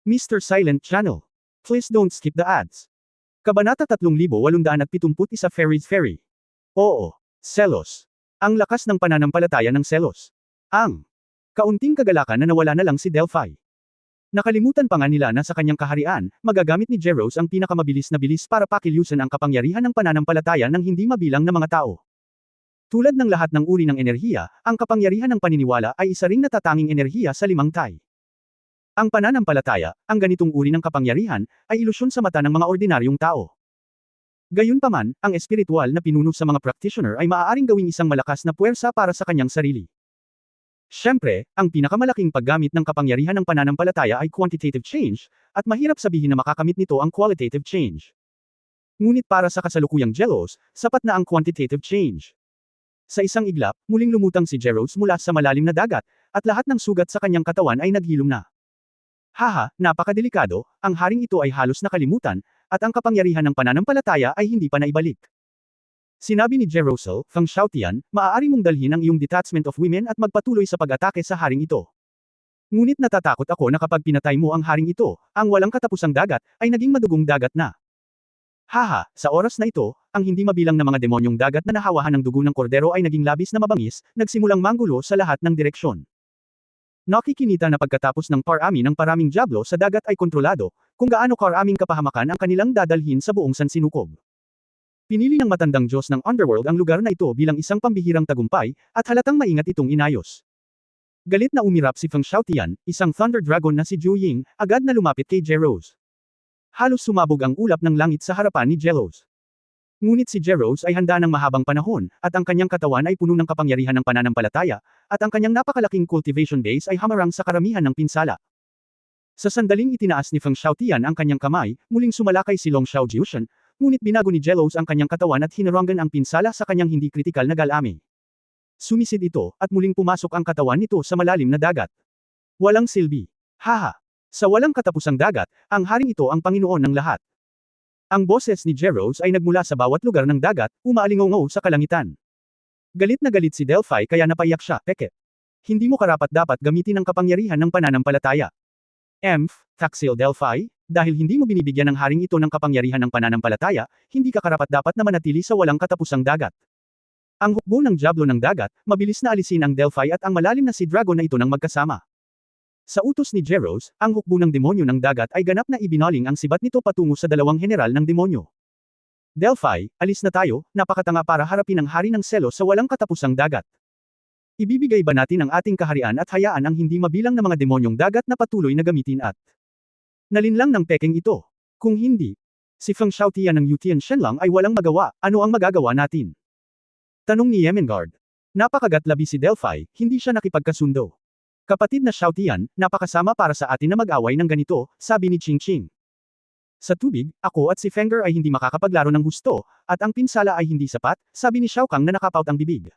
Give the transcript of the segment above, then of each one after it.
Mr. Silent Channel. Please don't skip the ads. Kabanata 3871 Fairy. Oo. Selos. Ang lakas ng pananampalataya ng selos. Ang kaunting kagalakan na nawala na lang si Delphi. Nakalimutan pa nga nila na sa kanyang kaharian, magagamit ni Jeros ang pinakamabilis na bilis para pakilusan ang kapangyarihan ng pananampalataya ng hindi mabilang na mga tao. Tulad ng lahat ng uri ng enerhiya, ang kapangyarihan ng paniniwala ay isa ring natatanging enerhiya sa limang tay. Ang pananampalataya, ang ganitong uri ng kapangyarihan, ay ilusyon sa mata ng mga ordinaryong tao. Gayunpaman, ang espiritual na pinuno sa mga practitioner ay maaaring gawing isang malakas na puwersa para sa kanyang sarili. Siyempre, ang pinakamalaking paggamit ng kapangyarihan ng pananampalataya ay quantitative change, at mahirap sabihin na makakamit nito ang qualitative change. Ngunit para sa kasalukuyang Jeros, sapat na ang quantitative change. Sa isang iglap, muling lumutang si Jeros mula sa malalim na dagat, at lahat ng sugat sa kanyang katawan ay naghilom na. Haha, napakadelikado, ang haring ito ay halos nakalimutan, at ang kapangyarihan ng pananampalataya ay hindi pa naibalik. Sinabi ni Jerosel, Feng Xiaotian, maaari mong dalhin ang iyong detachment of women at magpatuloy sa pag-atake sa haring ito. Ngunit natatakot ako na kapag pinatay mo ang haring ito, ang walang katapusang dagat, ay naging madugong dagat na. Haha, sa oras na ito, ang hindi mabilang na mga demonyong dagat na nahawahan ng dugo ng kordero ay naging labis na mabangis, nagsimulang manggulo sa lahat ng direksyon. Nakikinita na pagkatapos ng parami ng paraming diablo sa dagat ay kontrolado, kung gaano karaming kapahamakan ang kanilang dadalhin sa buong sansinukob. Pinili ng matandang Diyos ng Underworld ang lugar na ito bilang isang pambihirang tagumpay, at halatang maingat itong inayos. Galit na umirap si Feng Xiaotian, isang Thunder Dragon na si Zhu Ying, agad na lumapit kay Jeros. Halos sumabog ang ulap ng langit sa harapan ni Jeros. Ngunit si Jeros ay handa ng mahabang panahon, at ang kanyang katawan ay puno ng kapangyarihan ng pananampalataya, at ang kanyang napakalaking cultivation base ay hamarang sa karamihan ng pinsala. Sa sandaling itinaas ni Feng Xiaotian ang kanyang kamay, muling sumalakay si Long Xiao Jiushan, ngunit binago ni Jeros ang kanyang katawan at hinaranggan ang pinsala sa kanyang hindi kritikal na galame. Sumisid ito, at muling pumasok ang katawan nito sa malalim na dagat. Walang silbi. Haha! Sa walang katapusang dagat, ang haring ito ang Panginoon ng lahat. Ang boses ni Jeros ay nagmula sa bawat lugar ng dagat, umaalingaw sa kalangitan. Galit na galit si Delphi kaya napaiyak siya, peke. Hindi mo karapat-dapat gamitin ang kapangyarihan ng pananampalataya. Taksil Delphi, dahil hindi mo binibigyan ng haring ito ng kapangyarihan ng pananampalataya, hindi ka karapat-dapat na manatili sa walang katapusang dagat. Ang hukbo ng diablo ng dagat, mabilis na alisin ang Delphi at ang malalim na si Dragon na ito ng magkasama. Sa utos ni Jeros, ang hukbo ng demonyo ng dagat ay ganap na ibinaling ang sibat nito patungo sa dalawang general ng demonyo. Delphi, alis na tayo, napakatanga para harapin ang hari ng selos sa walang katapusang dagat. Ibibigay ba natin ang ating kaharian at hayaan ang hindi mabilang na mga demonyong dagat na patuloy na gamitin at nalinlang ng pekeng ito? Kung hindi, si Feng Xiaotian ng Yutian Shenlang ay walang magawa, ano ang magagawa natin? Tanong ni Yemengard. Napakagatlabi si Delphi, hindi siya nakipagkasundo. Kapatid na Xiaotian, napakasama para sa atin na mag-away ng ganito, sabi ni Qingqing. Sa tubig, ako at si Fenger ay hindi makakapaglaro ng husto, at ang pinsala ay hindi sapat, sabi ni Xiaokang na nakapaut ang bibig.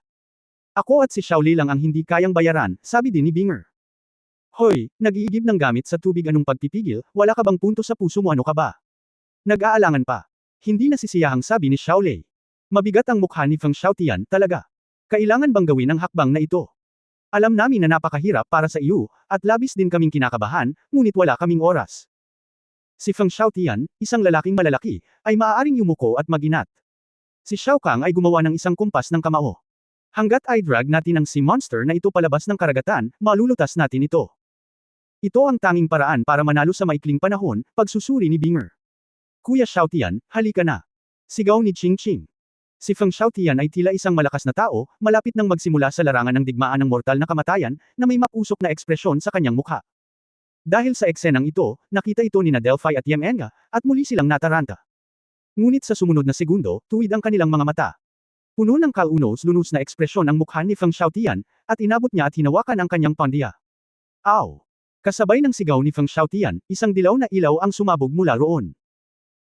Ako at si Xiaoli lang ang hindi kayang bayaran, sabi din ni Binger. Hoy, nag-iigib ng gamit sa tubig anong pagpipigil, wala ka bang punto sa puso mo ano ka ba? Nag-aalangan pa. Hindi nasisiyahang sabi ni Xiaolei. Mabigat ang mukha ni Feng Xiaotian, talaga. Kailangan bang gawin ang hakbang na ito? Alam namin na napakahirap para sa iyo, at labis din kaming kinakabahan, ngunit wala kaming oras. Si Feng Xiaotian, isang lalaking malalaki, ay maaaring yumuko at mag-inat. Si Xiaokang ay gumawa ng isang kumpas ng kamao. Hanggat ay drag natin ang sea monster na ito palabas ng karagatan, malulutas natin ito. Ito ang tanging paraan para manalo sa maikling panahon, pagsusuri ni Binger. Kuya Xiaotian, halika na. Sigaw ni Qingqing. Si Feng Xiaotian ay tila isang malakas na tao, malapit nang magsimula sa larangan ng digmaan ng mortal na kamatayan, na may mapusok na ekspresyon sa kanyang mukha. Dahil sa eksenang ito, nakita ito ni Delphi at Yemenga, at muli silang nataranta. Ngunit sa sumunod na segundo, tuwid ang kanilang mga mata. Puno ng kalunos-lunos na ekspresyon ang mukha ni Feng Xiaotian, at inabot niya at hinawakan ang kanyang pandya. Aw! Kasabay ng sigaw ni Feng Xiaotian, isang dilaw na ilaw ang sumabog mula roon.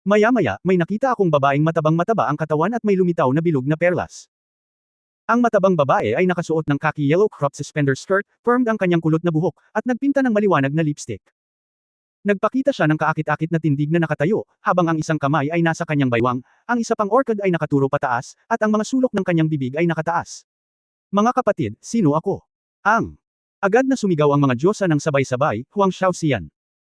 Maya-maya, may nakita akong babaeng matabang-mataba ang katawan at may lumitaw na bilog na perlas. Ang matabang babae ay nakasuot ng khaki yellow cropped suspender skirt, permed ang kanyang kulot na buhok, at nagpinta ng maliwanag na lipstick. Nagpakita siya ng kaakit-akit na tindig na nakatayo, habang ang isang kamay ay nasa kanyang baywang, ang isa pang orchid ay nakaturo pataas, at ang mga sulok ng kanyang bibig ay nakataas. Mga kapatid, sino ako? Agad na sumigaw ang mga diyosa ng sabay-sabay, Huang Xiaoxian.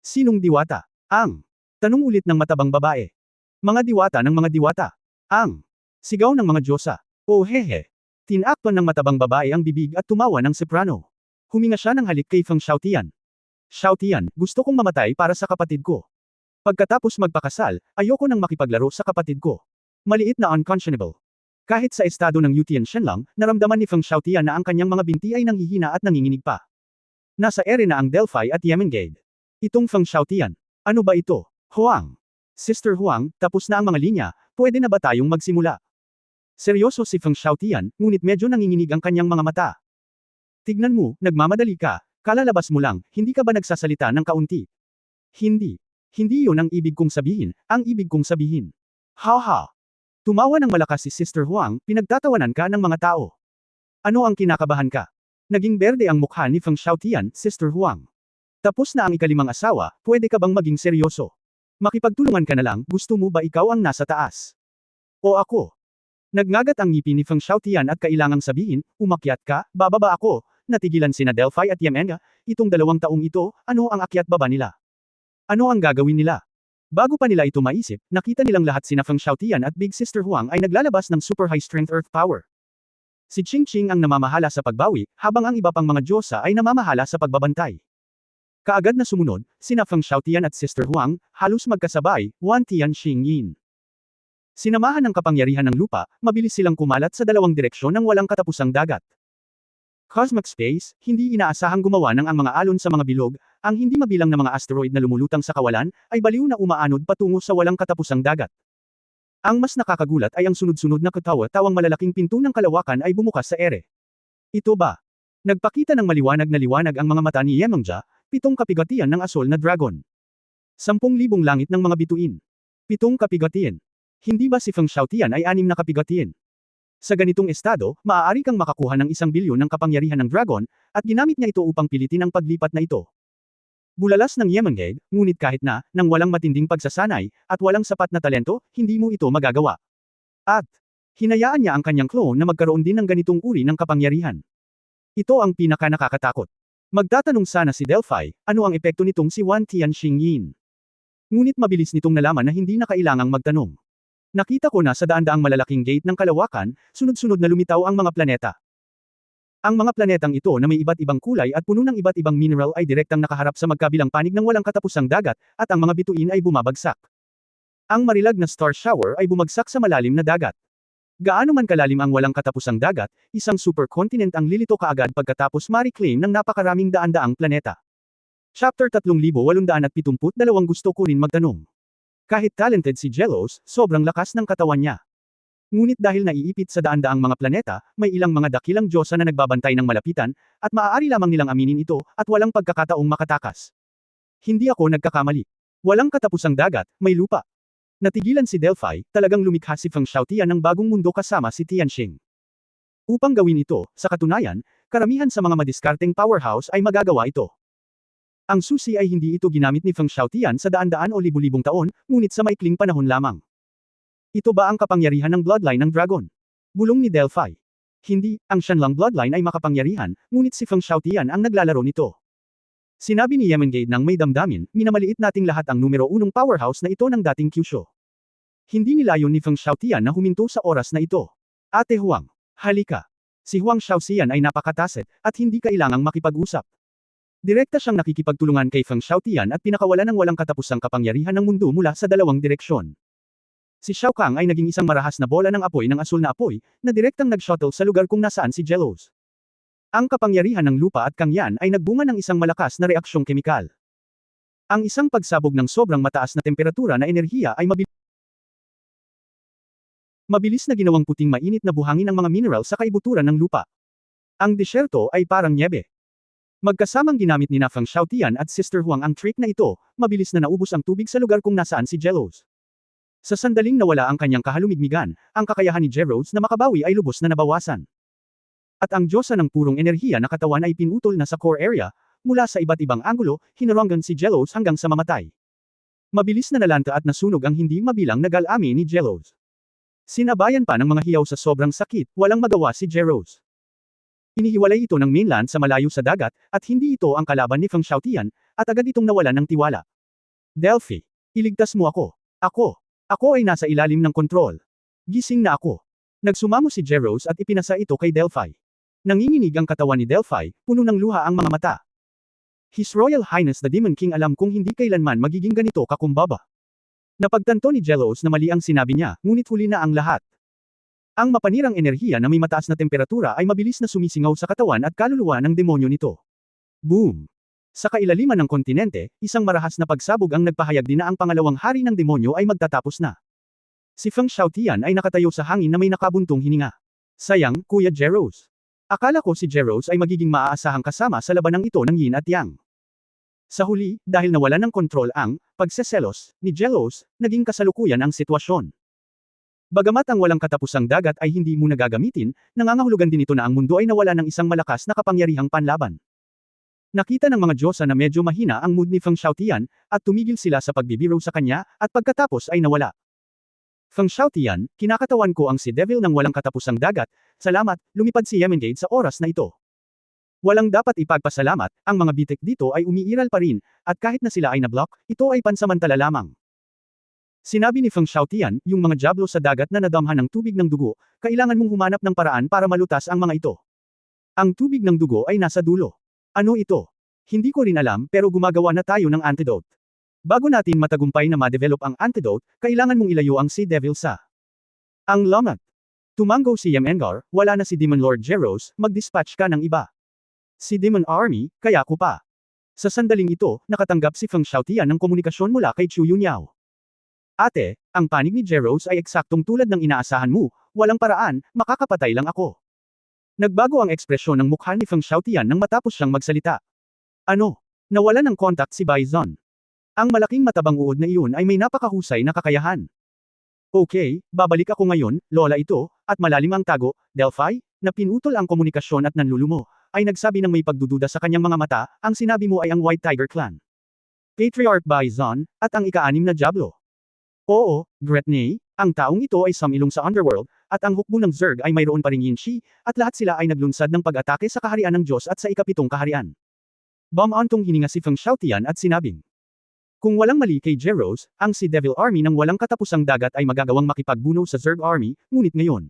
Sinong diwata? Ang. Tanong ulit ng matabang babae. Mga diwata ng mga diwata. Ang. Sigaw ng mga diyosa. Oh hehe. Tinakpan ng matabang babae ang bibig at tumawa ng soprano. Huminga siya ng halik kay Feng Xiaotian. Xiaotian, gusto kong mamatay para sa kapatid ko. Pagkatapos magpakasal, ayoko nang makipaglaro sa kapatid ko. Maliit na unconscionable. Kahit sa estado ng Yutian Shenlang, naramdaman ni Feng Xiaotian na ang kanyang mga binti ay nanghihina at nanginginig pa. Nasa ere na ang Delphi at Yemengade. Itong Feng Xiaotian. Ano ba ito? Huang. Sister Huang, tapos na ang mga linya, pwede na ba tayong magsimula? Seryoso si Feng Xiaotian, ngunit medyo nanginginig ang kanyang mga mata. Tignan mo, nagmamadali ka, kalalabas mo lang, hindi ka ba nagsasalita ng kaunti? Hindi. Hindi yun ang ibig kong sabihin, ang ibig kong sabihin. Ha. Tumawa ng malakas si Sister Huang, pinagtatawanan ka ng mga tao. Ano ang kinakabahan ka? Naging berde ang mukha ni Feng Xiaotian, Sister Huang. Tapos na ang ikalimang asawa, pwede ka bang maging seryoso? Makipagtulungan ka na lang, gusto mo ba ikaw ang nasa taas? O ako? Nagngagat ang ngipin ni Feng Xiaotian at kailangang sabihin, umakyat ka, bababa ako, natigilan sina Delphi at Yemenga, itong 2 taong ito, ano ang akyat baba nila? Ano ang gagawin nila? Bago pa nila ito maisip, nakita nilang lahat sina Feng Xiaotian at Big Sister Huang ay naglalabas ng super high strength earth power. Si Qing Qing ang namamahala sa pagbawi, habang ang iba pang mga diyosa ay namamahala sa pagbabantay. Kaagad na sumunod, sina Feng Xiaotian at Sister Huang, halos magkasabay, Wan Tian Xing Yin. Sinamahan ng kapangyarihan ng lupa, mabilis silang kumalat sa 2 direksyon ng walang katapusang dagat. Cosmic space, hindi inaasahang gumawa ng ang mga alon sa mga bilog, ang hindi mabilang na mga asteroid na lumulutang sa kawalan, ay baliw na umaanod patungo sa walang katapusang dagat. Ang mas nakakagulat ay ang sunod-sunod na katawa-tawang malalaking pinto ng kalawakan ay bumukas sa ere. Ito ba? Nagpakita ng maliwanag na liwanag ang mga mata ni Yemengja, 7 kapigatian ng asol na dragon. 10,000 langit ng mga bituin. 7 kapigatian. Hindi ba si Feng Xiaotian ay 6 na kapigatian? Sa ganitong estado, maaari kang makakuha ng 1 bilyon ng kapangyarihan ng dragon, at ginamit niya ito upang pilitin ang paglipat na ito. Bulalas ng Yemengade, ngunit kahit na, nang walang matinding pagsasanay, at walang sapat na talento, hindi mo ito magagawa. At, hinayaan niya ang kanyang clone na magkaroon din ng ganitong uri ng kapangyarihan. Ito ang pinaka-nakakatakot. Magtatanong sana si Delphi, ano ang epekto nitong si Wan Tian Xing Yin. Ngunit mabilis nitong nalaman na hindi na kailangang magtanong. Nakita ko na sa daan-daang malalaking gate ng kalawakan, sunod-sunod na lumitaw ang mga planeta. Ang mga planetang ito na may iba't ibang kulay at puno ng iba't ibang mineral ay direktang nakaharap sa magkabilang panig ng walang katapusang dagat, at ang mga bituin ay bumabagsak. Ang marilag na star shower ay bumagsak sa malalim na dagat. Gaano man kalalim ang walang katapusang dagat, isang supercontinent ang lilito kaagad pagkatapos ma-reclaim ng napakaraming daan-daang planeta. Chapter 3872 gusto ko rin magtanong. Kahit talented si Jelos, sobrang lakas ng katawan niya. Ngunit dahil naiipit sa daan-daang mga planeta, may ilang mga dakilang diyosa na nagbabantay ng malapitan, at maaari lamang nilang aminin ito, at walang pagkakataong makatakas. Hindi ako nagkakamali. Walang katapusang dagat, may lupa. Natigilan si Delphi, talagang lumikha si Feng Xiaotian ng bagong mundo kasama si Tianxing. Upang gawin ito, sa katunayan, karamihan sa mga madiskarteng powerhouse ay magagawa ito. Ang susi ay hindi ito ginamit ni Feng Xiaotian sa daan-daan o libu-libong taon, ngunit sa maikling panahon lamang. Ito ba ang kapangyarihan ng bloodline ng dragon? Bulong ni Delphi. Hindi, ang Shenlang bloodline ay makapangyarihan, ngunit si Feng Xiaotian ang naglalaro nito. Sinabi ni Yemengade ng may damdamin, minamaliit nating lahat ang numero 1 powerhouse na ito ng dating Kyushu. Hindi nilayon ni Feng Xiaotian na huminto sa oras na ito. Ate Huang, halika. Si Huang Xiaoxian ay napakataset, at hindi kailangang makipag-usap. Direkta siyang nakikipagtulungan kay Feng Xiaotian at pinakawala ng walang katapusang kapangyarihan ng mundo mula sa 2 direksyon. Si Xiao Kang ay naging isang marahas na bola ng apoy ng asul na apoy, na direktang nag-shuttle sa lugar kung nasaan si Jelos. Ang kapangyarihan ng lupa at Kangyan ay nagbunga ng isang malakas na reaksyong kemikal. Ang isang pagsabog ng sobrang mataas na temperatura na enerhiya ay mabilis na ginawang puting mainit na buhangin ang mga mineral sa kaibuturan ng lupa. Ang disyerto ay parang nyebe. Magkasamang ginamit ni Feng Xiaotian at Sister Huang ang trick na ito, mabilis na naubos ang tubig sa lugar kung nasaan si Jelos. Sa sandaling nawala ang kanyang kahalumigmigan, ang kakayahan ni Jeros na makabawi ay lubos na nabawasan. At ang diyosa ng purong enerhiya na katawan ay pinutol na sa core area, mula sa iba't ibang anggulo, hinaranggan si Jelos hanggang sa mamatay. Mabilis na nalanta at nasunog ang hindi mabilang na galami ni Jelos. Sinabayan pa ng mga hiyaw sa sobrang sakit, walang magawa si Jeros. Inihiwalay ito ng mainland sa malayo sa dagat, at hindi ito ang kalaban ni Feng Xiaotian, at agad itong nawalan ng tiwala. Delphi, iligtas mo ako. Ako ay nasa ilalim ng kontrol. Gising na ako. Nagsumamo si Jeros at ipinasa ito kay Delphi. Nanginginig ang katawan ni Delphi, puno ng luha ang mga mata. His Royal Highness the Demon King alam kung hindi kailanman magiging ganito kakumbaba. Napagtanto ni Jelos na mali ang sinabi niya, ngunit huli na ang lahat. Ang mapanirang enerhiya na may mataas na temperatura ay mabilis na sumisingaw sa katawan at kaluluwa ng demonyo nito. Boom! Sa kailaliman ng kontinente, isang marahas na pagsabog ang nagpahayag din na ang pangalawang hari ng demonyo ay magtatapos na. Si Feng Xiaotian ay nakatayo sa hangin na may nakabuntong hininga. Sayang, Kuya Jeros. Akala ko si Jeros ay magiging maaasahang kasama sa labanang ito ng yin at yang. Sa huli, dahil nawala ng kontrol ang pagseselos ni Jelos, naging kasalukuyan ang sitwasyon. Bagamat ang walang katapusang dagat ay hindi mo nagagamitin, nangangahulugan din ito na ang mundo ay nawala ng isang malakas na kapangyarihang panlaban. Nakita ng mga Diyosa na medyo mahina ang mood ni Feng Xiaotian, at tumigil sila sa pagbibiro sa kanya, at pagkatapos ay nawala. Feng Xiaotian, kinakatawan ko ang si Devil ng walang katapusang dagat, salamat, lumipad si Yemengade sa oras na ito. Walang dapat ipagpasalamat, ang mga bitik dito ay umiiral pa rin, at kahit na sila ay na-block, ito ay pansamantala lamang. Sinabi ni Feng Xiaotian, yung mga diablo sa dagat na nadamhan ng tubig ng dugo, kailangan mong humanap ng paraan para malutas ang mga ito. Ang tubig ng dugo ay nasa dulo. Ano ito? Hindi ko rin alam pero gumagawa na tayo ng antidote. Bago natin matagumpay na ma-develop ang antidote, kailangan mong ilayo ang Sea Devil sa ang lamat. Tumango si Yemengar, wala na si Demon Lord Jeros, mag-dispatch ka ng iba. Si Demon Army, kaya ko pa. Sa sandaling ito, nakatanggap si Feng Xiaotian ng komunikasyon mula kay Chu Yunyao. Ate, ang panig ni Jeros ay eksaktong tulad ng inaasahan mo, walang paraan, makakapatay lang ako. Nagbago ang ekspresyon ng mukha ni Feng Xiaotian nang matapos siyang magsalita. Ano? Nawala ng kontak si Baizon. Ang malaking matabang uod na iyon ay may napakahusay na kakayahan. Okay, babalik ako ngayon, lola ito, at malalim ang tago, Delphi, na pinutol ang komunikasyon at nanlulumo, ay nagsabi ng may pagdududa sa kanyang mga mata, ang sinabi mo ay ang White Tiger Clan. Patriarch Baizon, at ang ika-6 na Diablo. Oo, Gretney, ang taong ito ay samilong sa underworld, at ang hukbo ng Zerg ay mayroon pa ring Yin Shi, at lahat sila ay naglunsad ng pag-atake sa kaharian ng Diyos at sa ika-7 kaharian. Bumantong hininga si Feng Xiaotian at sinabing, kung walang mali kay Jeros, ang Sea Devil Army ng walang katapusang dagat ay magagawang makipagbuno sa Zerg Army, ngunit ngayon.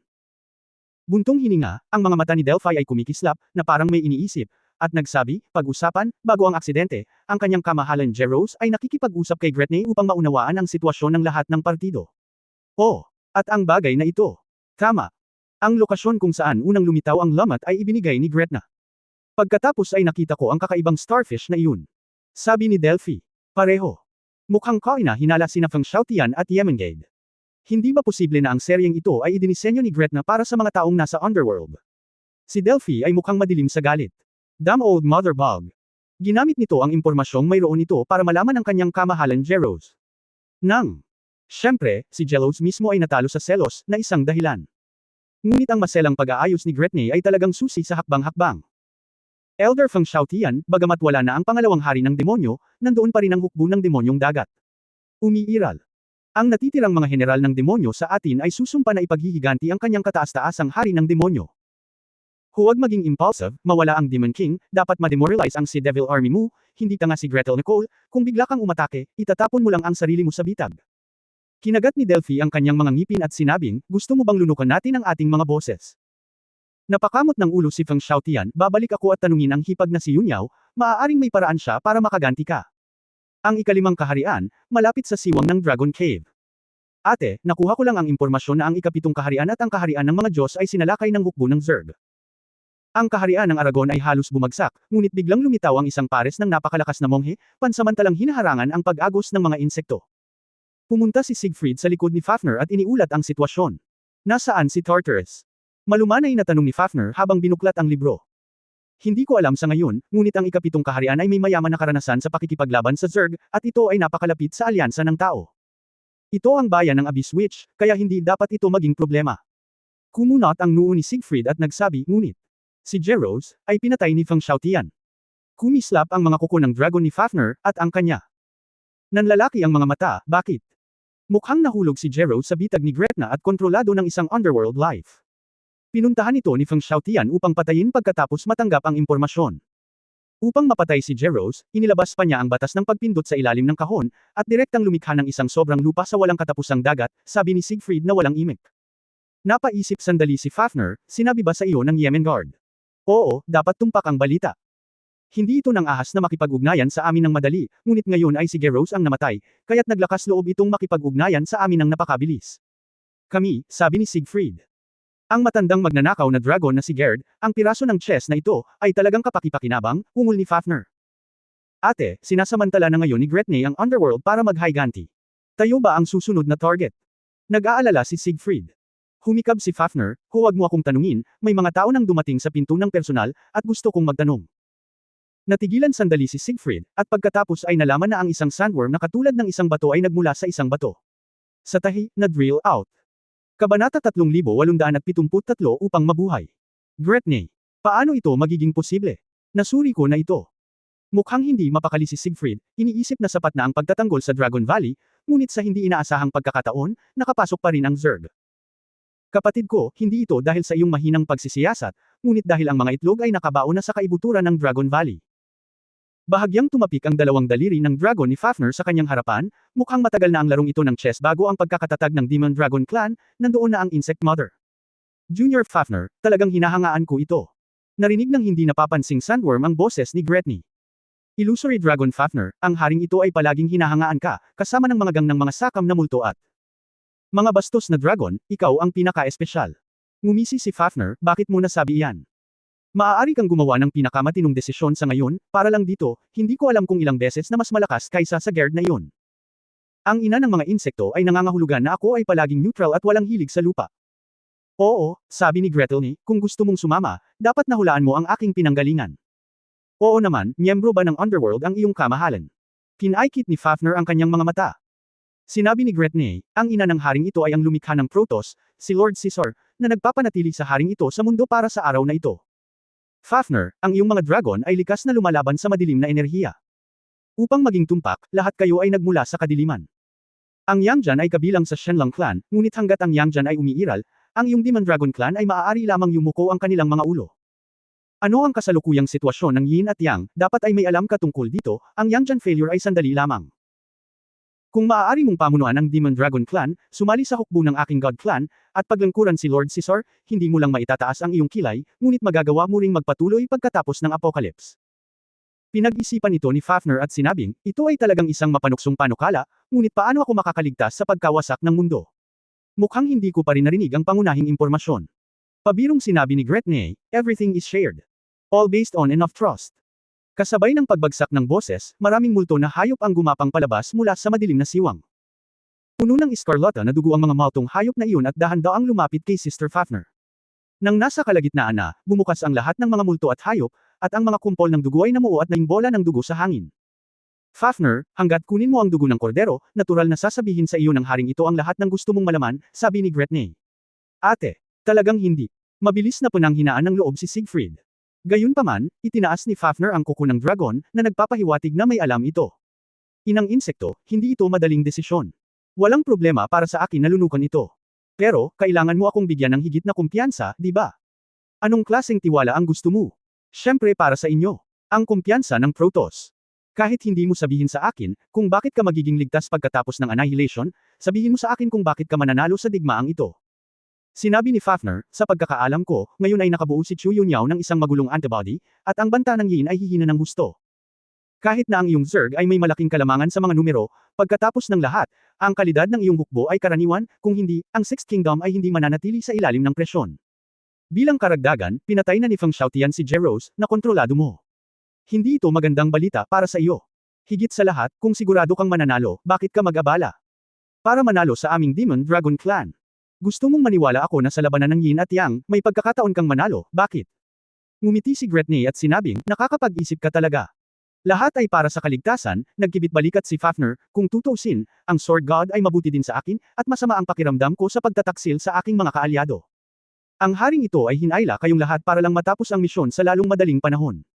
Buntong hininga, ang mga mata ni Delphi ay kumikislap, na parang may iniisip, at nagsabi, pag-usapan, bago ang aksidente, ang kanyang kamahalan Jeros ay nakikipag-usap kay Gretney upang maunawaan ang sitwasyon ng lahat ng partido. Oh, at ang bagay na ito. Tama. Ang lokasyon kung saan unang lumitaw ang lamat ay ibinigay ni Gretna. Pagkatapos ay nakita ko ang kakaibang starfish na iyon. Sabi ni Delphi. Pareho. Mukhang hinala sina Feng Xiaotian at Yemengade. Hindi ba posible na ang seryeng ito ay idinisenyo ni Gretna para sa mga taong nasa underworld? Si Delphi ay mukhang madilim sa galit. Damn old mother bug. Ginamit nito ang impormasyong mayroon ito para malaman ang kanyang kamahalan Jeros. Siyempre, si Jelos mismo ay natalo sa selos, na isang dahilan. Ngunit ang maselang pag-aayos ni Gretney ay talagang susi sa hakbang-hakbang. Elder Feng Xiaotian, bagamat wala na ang pangalawang hari ng demonyo, nandoon pa rin ang hukbo ng demonyong dagat. Umiiral. Ang natitirang mga general ng demonyo sa atin ay susumpa na ipaghihiganti ang kanyang kataas-taasang hari ng demonyo. Huwag maging impulsive, mawala ang Demon King, dapat ma-demoralize ang Sea Devil Army mo, hindi ka nga si Gretel Nicole, kung bigla kang umatake, itatapon mo lang ang sarili mo sa bitag. Kinagat ni Delphi ang kanyang mga ngipin at sinabing, gusto mo bang lunukan natin ang ating mga boses? Napakamot ng ulo si Feng Xiaotian, babalik ako at tanungin ang hipag na si Yunyao, maaaring may paraan siya para makaganti ka. Ang ika-5 kaharian, malapit sa siwang ng Dragon Cave. Ate, nakuha ko lang ang impormasyon na ang ika-7 kaharian at ang kaharian ng mga Diyos ay sinalakay ng hukbo ng Zerg. Ang kaharian ng Aragon ay halos bumagsak, ngunit biglang lumitaw ang isang pares ng napakalakas na monghe, pansamantalang hinaharangan ang pag-agos ng mga insekto. Pumunta si Siegfried sa likod ni Fafner at iniulat ang sitwasyon. Nasaan si Tartarus? Malumanay na tanong ni Fafner habang binuklat ang libro. Hindi ko alam sa ngayon, ngunit ang ika-7 kaharian ay may mayaman na karanasan sa pakikipaglaban sa Zerg, at ito ay napakalapit sa alyansa ng tao. Ito ang bayan ng Abyss Witch, kaya hindi dapat ito maging problema. Kumunot ang noo ni Siegfried at nagsabi, ngunit si Jeros ay pinatay ni Feng Xiaotian. Kumislap ang mga kuko ng dragon ni Fafner, at ang kanya. Nanlalaki ang mga mata, bakit? Mukhang nahulog si Jeros sa bitag ni Gretna at kontrolado ng isang underworld life. Pinuntahan ito ni Feng Xiaotian upang patayin pagkatapos matanggap ang impormasyon. Upang mapatay si Jeros, inilabas pa niya ang batas ng pagpindot sa ilalim ng kahon, at direktang lumikha ng isang sobrang lupa sa walang katapusang dagat, sabi ni Siegfried na walang imik. Napaisip sandali si Fafner, sinabi ba sa iyo ng Yemen Guard? Oo, dapat tumpak ang balita. Hindi ito nang ahas na makipag-ugnayan sa amin ng madali, ngunit ngayon ay si Jeros ang namatay, kaya't naglakas loob itong makipag-ugnayan sa amin ng napakabilis. Kami, sabi ni Siegfried. Ang matandang magnanakaw na dragon na si Gerd, ang piraso ng chess na ito, ay talagang kapakipakinabang, ungol ni Fafner. Ate, sinasamantala na ngayon ni Gretne ang underworld para mag-higanti. Tayo ba ang susunod na target? Nag-aalala si Siegfried. Humikab si Fafner, huwag mo akong tanungin, may mga tao nang dumating sa pinto ng personal, at gusto kong magtanong. Natigilan sandali si Siegfried, at pagkatapos ay nalaman na ang isang sandworm na katulad ng isang bato ay nagmula sa isang bato. Sa tahi, na-drill out. Kabanata 3873 upang mabuhay. Gretne. Paano ito magiging posible? Nasuri ko na ito. Mukhang hindi mapakali si Siegfried, iniisip na sapat na ang pagtatanggol sa Dragon Valley, ngunit sa hindi inaasahang pagkakataon, nakapasok pa rin ang Zerg. Kapatid ko, hindi ito dahil sa iyong mahinang pagsisiyasat, ngunit dahil ang mga itlog ay nakabaon na sa kaibuturan ng Dragon Valley. Bahagyang tumapik ang dalawang daliri ng dragon ni Fafner sa kanyang harapan, mukhang matagal na ang larong ito ng chess bago ang pagkakatatag ng Demon Dragon Clan, nandoon na ang Insect Mother. Junior Fafner, talagang hinahangaan ko ito. Narinig ng hindi napapansing sandworm ang boses ni Gretne. Illusory Dragon Fafner, ang haring ito ay palaging hinahangaan ka, kasama ng mga gang ng mga sakam na multo at mga bastos na dragon, ikaw ang pinaka-espesyal. Ngumisi si Fafner, bakit mo nasabi iyan? Maaari kang gumawa ng pinakamatinong desisyon sa ngayon, para lang dito, hindi ko alam kung ilang beses na mas malakas kaysa sa Gerd na iyon. Ang ina ng mga insekto ay nangangahulugan na ako ay palaging neutral at walang hilig sa lupa. Oo, sabi ni Gretelny, kung gusto mong sumama, dapat nahulaan mo ang aking pinanggalingan. Oo naman, miyembro ba ng Underworld ang iyong kamahalan? Pinaikit ni Fafner ang kanyang mga mata. Sinabi ni Gretne, ang ina ng haring ito ay ang lumikha ng Protoss, si Lord Caesar, na nagpapanatili sa haring ito sa mundo para sa araw na ito. Fafner, ang iyong mga dragon ay likas na lumalaban sa madilim na enerhiya. Upang maging tumpak, lahat kayo ay nagmula sa kadiliman. Ang Yangjan ay kabilang sa Shenlong Clan, ngunit hanggat ang Yangjan ay umiiral, ang iyong Demon Dragon Clan ay maaari lamang yumuko ang kanilang mga ulo. Ano ang kasalukuyang sitwasyon ng Yin at Yang, dapat ay may alam ka tungkol dito, ang Yangjan failure ay sandali lamang. Kung maaari mong pamunuan ang Demon Dragon Clan, sumali sa hukbo ng aking God Clan, at paglangkuran si Lord Caesar, hindi mo lang maitataas ang iyong kilay, ngunit magagawa mo ring magpatuloy pagkatapos ng Apocalypse. Pinag-isipan ito ni Fafner at sinabing, ito ay talagang isang mapanuksong panukala, ngunit paano ako makakaligtas sa pagkawasak ng mundo? Mukhang hindi ko pa rin narinig ang pangunahing impormasyon. Pabirong sinabi ni Gretne, everything is shared. All based on enough trust. Kasabay ng pagbagsak ng boses, maraming multo na hayop ang gumapang palabas mula sa madilim na siwang. Puno ng iskarlata na dugo ang mga maltong hayop na iyon at dahan-daang lumapit kay Sister Fafner. Nang nasa kalagitnaan na, bumukas ang lahat ng mga multo at hayop, at ang mga kumpol ng dugo ay namuo at naing bola ng dugo sa hangin. Fafner, hanggat kunin mo ang dugo ng kordero, natural na sasabihin sa iyo ng haring ito ang lahat ng gusto mong malaman, sabi ni Gretne. Ate, talagang hindi. Mabilis na punang hinaan ng loob si Siegfried. Gayunpaman, itinaas ni Fafner ang kuko ng dragon, na nagpapahiwatig na may alam ito. Inang insekto, hindi ito madaling desisyon. Walang problema para sa akin na lunukan ito. Pero, kailangan mo akong bigyan ng higit na kumpiyansa, di ba? Anong klaseng tiwala ang gusto mo? Siyempre para sa inyo. Ang kumpiyansa ng Protoss. Kahit hindi mo sabihin sa akin, kung bakit ka magiging ligtas pagkatapos ng annihilation, sabihin mo sa akin kung bakit ka mananalo sa digmaang ito. Sinabi ni Fafner, sa pagkakaalam ko, ngayon ay nakabuo si Chu Yunyao ng isang magulong antibody, at ang banta ng Yin ay hihina ng husto. Kahit na ang iyong Zerg ay may malaking kalamangan sa mga numero, pagkatapos ng lahat, ang kalidad ng iyong hukbo ay karaniwan, kung hindi, ang Sixth Kingdom ay hindi mananatili sa ilalim ng presyon. Bilang karagdagan, pinatay na ni Feng Xiaotian si Jeros, na kontrolado mo. Hindi ito magandang balita para sa iyo. Higit sa lahat, kung sigurado kang mananalo, bakit ka mag-abala? Para manalo sa aming Demon Dragon Clan. Gusto mong maniwala ako na sa labanan ng Yin at Yang, may pagkakataon kang manalo, bakit? Ngumiti si Gretne at sinabing, nakakapag-isip ka talaga. Lahat ay para sa kaligtasan, nagkibit-balikat si Fafner, kung tutuusin, ang Sword God ay mabuti din sa akin, at masama ang pakiramdam ko sa pagtataksil sa aking mga kaalyado. Ang haring ito ay hinayla kayong lahat para lang matapos ang misyon sa lalong madaling panahon.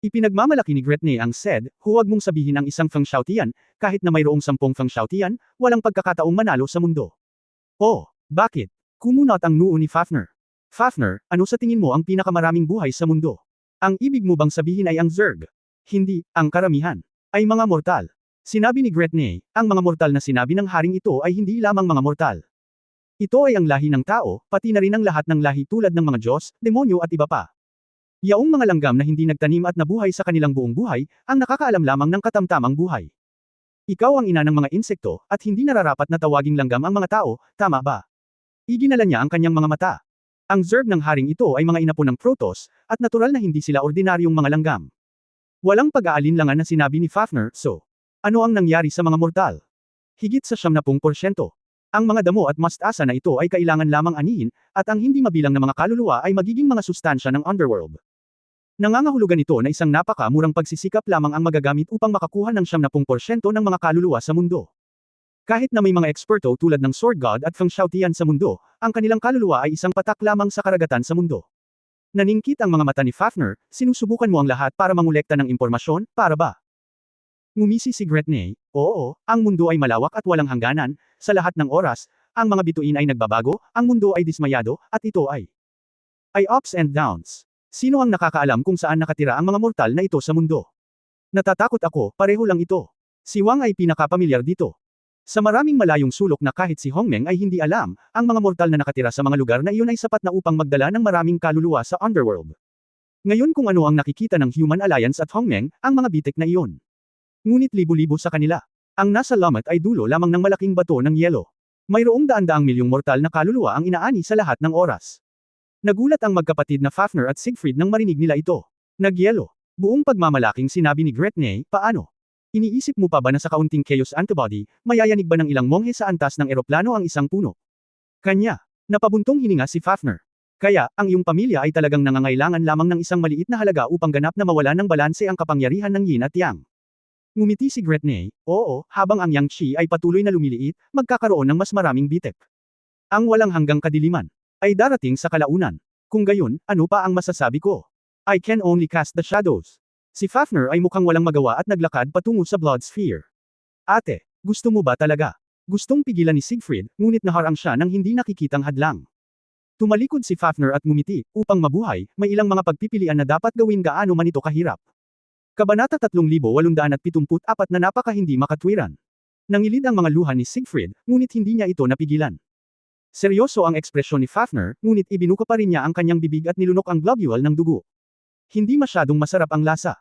Ipinagmamalaki ni Gretne ang said, huwag mong sabihin ang isang Feng Xiaotian, kahit na mayroong 10 Feng Xiaotian, walang pagkakataong manalo sa mundo. Oh, bakit? Kumunot ang noo ni Fafner. Fafner, ano sa tingin mo ang pinakamaraming buhay sa mundo? Ang ibig mo bang sabihin ay ang Zerg? Hindi, ang karamihan ay mga mortal. Sinabi ni Gretne, ang mga mortal na sinabi ng haring ito ay hindi lamang mga mortal. Ito ay ang lahi ng tao, pati na rin ang lahat ng lahi tulad ng mga Diyos, demonyo at iba pa. Yaong mga langgam na hindi nagtanim at nabuhay sa kanilang buong buhay, ang nakakaalam lamang ng katamtamang buhay. Ikaw ang ina ng mga insekto, at hindi nararapat na tawaging langgam ang mga tao, tama ba? Iginala niya ang kanyang mga mata. Ang Zerg ng haring ito ay mga inapo ng Protoss, at natural na hindi sila ordinaryong mga langgam. Walang pag-aalinlangan na sinabi ni Fafner, so, ano ang nangyari sa mga mortal? Higit sa 70%. Ang mga damo at mustasa na ito ay kailangan lamang anihin, at ang hindi mabilang na mga kaluluwa ay magiging mga sustansya ng underworld. Nangangahulugan ito na isang napaka-murang pagsisikap lamang ang magagamit upang makakuha ng 70% ng mga kaluluwa sa mundo. Kahit na may mga eksperto tulad ng Sword God at Feng Xiaotian sa mundo, ang kanilang kaluluwa ay isang patak lamang sa karagatan sa mundo. Naningkit ang mga mata ni Fafner, sinusubukan mo ang lahat para mangolekta ng impormasyon, para ba? Ngumisi si Gretne, oo, ang mundo ay malawak at walang hangganan, sa lahat ng oras, ang mga bituin ay nagbabago, ang mundo ay dismayado, at ito ay ups and downs. Sino ang nakakaalam kung saan nakatira ang mga mortal na ito sa mundo? Natatakot ako, pareho lang ito. Si Wang ay pinakapamilyar dito. Sa maraming malayong sulok na kahit si Hongmeng ay hindi alam, ang mga mortal na nakatira sa mga lugar na iyon ay sapat na upang magdala ng maraming kaluluwa sa underworld. Ngayon kung ano ang nakikita ng Human Alliance at Hongmeng, ang mga bitik na iyon. Ngunit libo-libo sa kanila. Ang nasa lamat ay dulo lamang ng malaking bato ng yelo. Mayroong daan-daang milyong mortal na kaluluwa ang inaani sa lahat ng oras. Nagulat ang magkapatid na Fafner at Siegfried nang marinig nila ito. Nagyelo. Buong pagmamalaking sinabi ni Gretne, paano? Iniisip mo pa ba na sa kaunting chaos antibody, mayayanig ba ng ilang monghe sa antas ng eroplano ang isang puno? Kanya. Napabuntong hininga si Fafner. Kaya, ang iyong pamilya ay talagang nangangailangan lamang ng isang maliit na halaga upang ganap na mawala ng balanse ang kapangyarihan ng yin at yang. Ngumiti si Gretne, oo, habang ang yang chi ay patuloy na lumiliit, magkakaroon ng mas maraming bitek. Ang walang hanggang kadiliman ay darating sa kalaunan. Kung gayon, ano pa ang masasabi ko? I can only cast the shadows. Si Fafner ay mukhang walang magawa at naglakad patungo sa Blood Sphere. Ate, gusto mo ba talaga? Gustong pigilan ni Siegfried, ngunit naharang siya ng hindi nakikitang hadlang. Tumalikod si Fafner at ngumiti, upang mabuhay, may ilang mga pagpipilian na dapat gawin gaano man ito kahirap. Kabanata 3874 na napaka-hindi makatwiran. Nangilid ang mga luha ni Siegfried, ngunit hindi niya ito napigilan. Seryoso ang ekspresyon ni Fafner, ngunit ibinuka pa rin niya ang kanyang bibig at nilunok ang globule ng dugo. Hindi masyadong masarap ang lasa.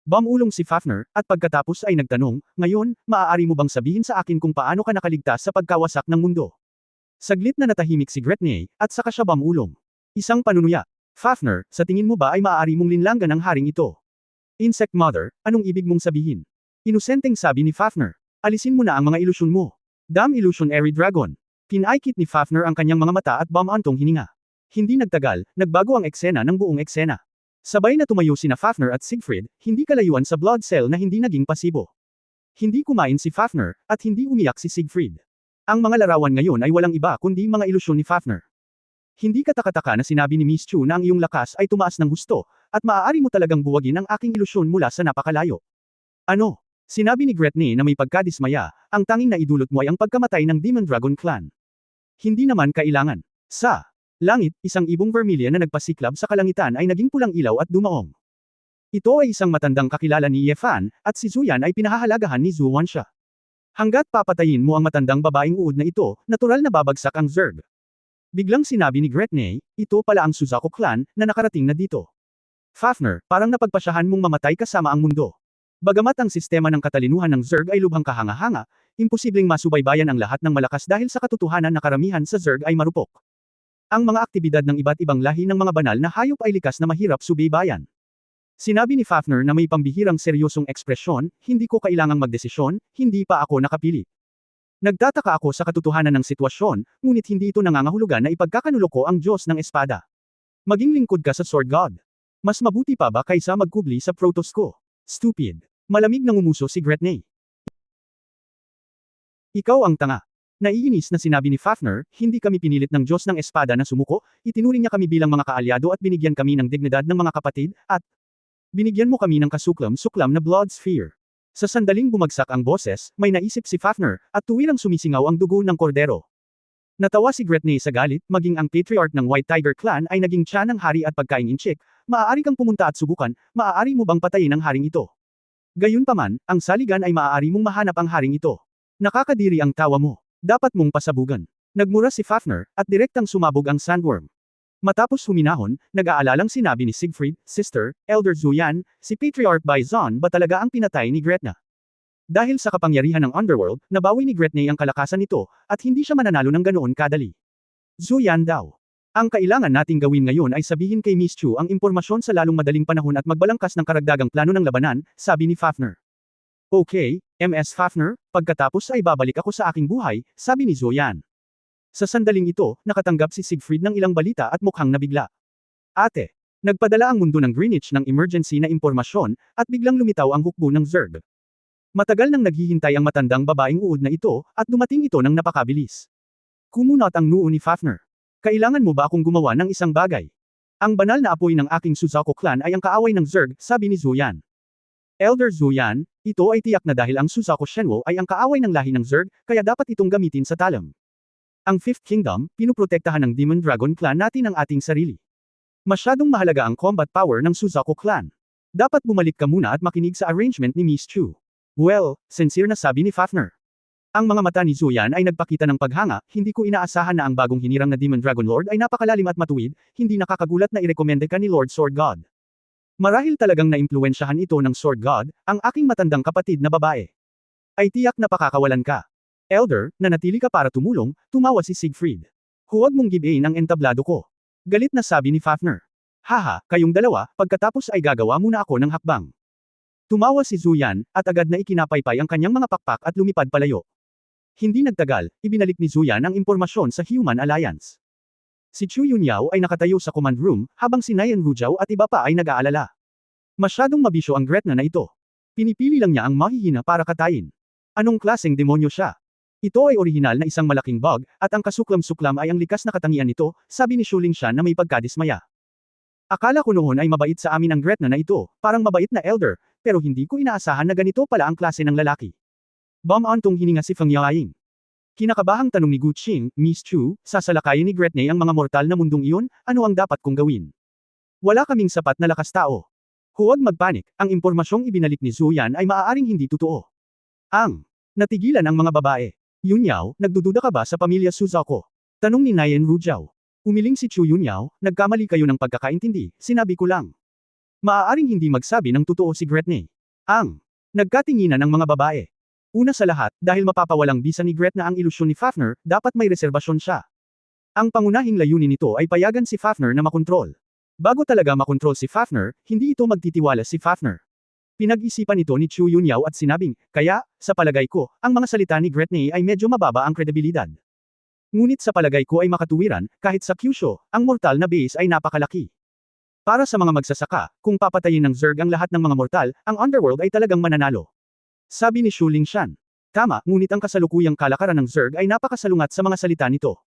Bumulong si Fafner, at pagkatapos ay nagtanong, ngayon, maaari mo bang sabihin sa akin kung paano ka nakaligtas sa pagkawasak ng mundo? Saglit na natahimik si Gretne, at saka siya bumulong. Isang panunuya. Fafner, sa tingin mo ba ay maaari mong linlangan ang haring ito? Insect Mother, anong ibig mong sabihin? Inosenteng sabi ni Fafner. Alisin mo na ang mga ilusyon mo. Damn illusionary dragon. Pinaikit ni Fafner ang kanyang mga mata at bumantong hininga. Hindi nagtagal, nagbago ang eksena ng buong eksena. Sabay na tumayo sina Fafner at Siegfried, hindi kalayuan sa blood cell na hindi naging pasibo. Hindi kumain si Fafner, at hindi umiyak si Siegfried. Ang mga larawan ngayon ay walang iba kundi mga ilusyon ni Fafner. Hindi katakataka na sinabi ni Miss Chu na ang iyong lakas ay tumaas ng husto, at maaari mo talagang buwagin ang aking ilusyon mula sa napakalayo. Ano? Sinabi ni Gretne na may pagkadismaya, ang tanging naidulot mo ay ang pagkamatay ng Demon Dragon Clan. Hindi naman kailangan. Sa langit, isang ibong vermilion na nagpasiklab sa kalangitan ay naging pulang ilaw at dumaong. Ito ay isang matandang kakilala ni Ye Fan, at si Zuyan ay pinahahalagahan ni Zhu Wanxia. Hanggat papatayin mo ang matandang babaeng uod na ito, natural na babagsak ang Zerg. Biglang sinabi ni Gretne, ito pala ang Suzaku clan, na nakarating na dito. Fafner, parang napagpasyahan mong mamatay kasama ang mundo. Bagamat ang sistema ng katalinuhan ng Zerg ay lubhang kahanga-hanga, imposibleng masubaybayan ang lahat ng malakas dahil sa katotohanan na karamihan sa Zerg ay marupok. Ang mga aktibidad ng iba't ibang lahi ng mga banal na hayop ay likas na mahirap subaybayan. Sinabi ni Fafner na may pambihirang seryosong ekspresyon, hindi ko kailangang magdesisyon, hindi pa ako nakapili. Nagtataka ako sa katotohanan ng sitwasyon, ngunit hindi ito nangangahulugan na ipagkakanulo ko ang Diyos ng Espada. Maging lingkod ka sa Sword God. Mas mabuti pa ba kaysa magkubli sa Protoss ko? Stupid. Malamig na ngumuso si Gretne. Ikaw ang tanga. Naiinis na sinabi ni Fafner, hindi kami pinilit ng Diyos ng Espada na sumuko, itinuring niya kami bilang mga kaalyado at binigyan kami ng dignidad ng mga kapatid, at binigyan mo kami ng kasuklam-suklam na Blood Sphere. Sa sandaling bumagsak ang boses, may naisip si Fafner, at tuwirang sumisingaw ang dugo ng kordero. Natawa si Gretne sa galit, maging ang patriarch ng White Tiger Clan ay naging tiyan ng hari at pagkaing inchik, maaari kang pumunta at subukan, maaari mo bang patayin ang haring ito? Gayunpaman, ang saligan ay maaari mong mahanap ang haring ito. Nakakadiri ang tawa mo. Dapat mong pasabugan. Nagmura si Fafner, at direktang sumabog ang sandworm. Matapos huminahon, nag-aalalang sinabi ni Siegfried, Sister, Elder Zuyan, si Patriarch Baizon ba talaga ang pinatay ni Gretna? Dahil sa kapangyarihan ng Underworld, nabawi ni Gretne ang kalakasan nito, at hindi siya mananalo ng ganoon kadali. Zuyan daw. Ang kailangan nating gawin ngayon ay sabihin kay Miss Chu ang impormasyon sa lalong madaling panahon at magbalangkas ng karagdagang plano ng labanan, sabi ni Fafner. Okay, Ms. Fafner, pagkatapos ay babalik ako sa aking buhay, sabi ni Zuyan. Sa sandaling ito, nakatanggap si Siegfried ng ilang balita at mukhang nabigla. Ate, nagpadala ang mundo ng Greenwich ng emergency na impormasyon, at biglang lumitaw ang hukbo ng Zerg. Matagal nang naghihintay ang matandang babaeng uod na ito, at dumating ito ng napakabilis. Kumunot ang noo ni Fafner. Kailangan mo ba akong gumawa ng isang bagay? Ang banal na apoy ng aking Suzaku clan ay ang kaaway ng Zerg, sabi ni Zuyan. Elder Zuyan, ito ay tiyak na dahil ang Suzaku Shenwo ay ang kaaway ng lahi ng Zerg, kaya dapat itong gamitin sa talam. Ang Fifth Kingdom, pinuprotektahan ng Demon Dragon Clan natin ang ating sarili. Masyadong mahalaga ang combat power ng Suzaku Clan. Dapat bumalik ka muna at makinig sa arrangement ni Miss Chu. Well, sincere na sabi ni Fafner. Ang mga mata ni Zuyan ay nagpakita ng paghanga, hindi ko inaasahan na ang bagong hinirang na Demon Dragon Lord ay napakalalim at matuwid, hindi nakakagulat na irekomende ka ni Lord Sword God. Marahil talagang naimpluwensyahan ito ng Sword God, ang aking matandang kapatid na babae. Ay tiyak na pakakawalan ka. Elder, nanatili ka para tumulong, tumawa si Siegfried. Huwag mong give-in ang entablado ko. Galit na sabi ni Fafner. Haha, kayong dalawa, pagkatapos ay gagawa muna ako ng hakbang. Tumawa si Zuyan, at agad na ikinapaypay ang kanyang mga pakpak at lumipad palayo. Hindi nagtagal, ibinalik ni Zuyan ang impormasyon sa Human Alliance. Si Chu Yunyao ay nakatayo sa command room, habang si Nayan Rujao at iba pa ay nag-aalala. Masyadong mabisyo ang Gretna na ito. Pinipili lang niya ang mahihina para katayin. Anong klaseng demonyo siya? Ito ay orihinal na isang malaking bug, at ang kasuklam-suklam ay ang likas na katangian nito, sabi ni Shu Lingshan na may pagkadismaya. Akala ko noon ay mabait sa amin ang Gretna na ito, parang mabait na elder, pero hindi ko inaasahan na ganito pala ang klase ng lalaki. Bam-antong hininga si Feng Yaoying. Kinakabahang tanong ni Gu Qing, Miss Chu, sasalakayin ni Gretne ang mga mortal na mundong iyon, ano ang dapat kong gawin? Wala kaming sapat na lakas tao. Huwag magpanik, ang impormasyong ibinalik ni Zuyan ay maaaring hindi totoo. Natigilan ang mga babae. Yunyao, nagdududa ka ba sa pamilya Suzaku? Tanong ni Nayan Rujao. Umiling si Chu Yunyao, nagkamali kayo ng pagkakaintindi, sinabi ko lang. Maaaring hindi magsabi ng totoo si Gretne. Nagkatinginan ng mga babae. Una sa lahat, dahil mapapawalang bisa ni Gretna ang ilusyon ni Fafner, dapat may reserbasyon siya. Ang pangunahing layunin nito ay payagan si Fafner na makontrol. Bago talaga makontrol si Fafner, hindi ito magtitiwala si Fafner. Pinag-isipan ito ni Chu Yunyao at sinabing, kaya, sa palagay ko, ang mga salita ni Gretne ay medyo mababa ang kredibilidad. Ngunit sa palagay ko ay makatuwiran, kahit sa Kyushu, ang mortal na base ay napakalaki. Para sa mga magsasaka, kung papatayin ng Zerg ang lahat ng mga mortal, ang Underworld ay talagang mananalo. Sabi ni Shu Lingshan. Tama, ngunit ang kasalukuyang kalakaran ng Zerg ay napakasalungat sa mga salita nito.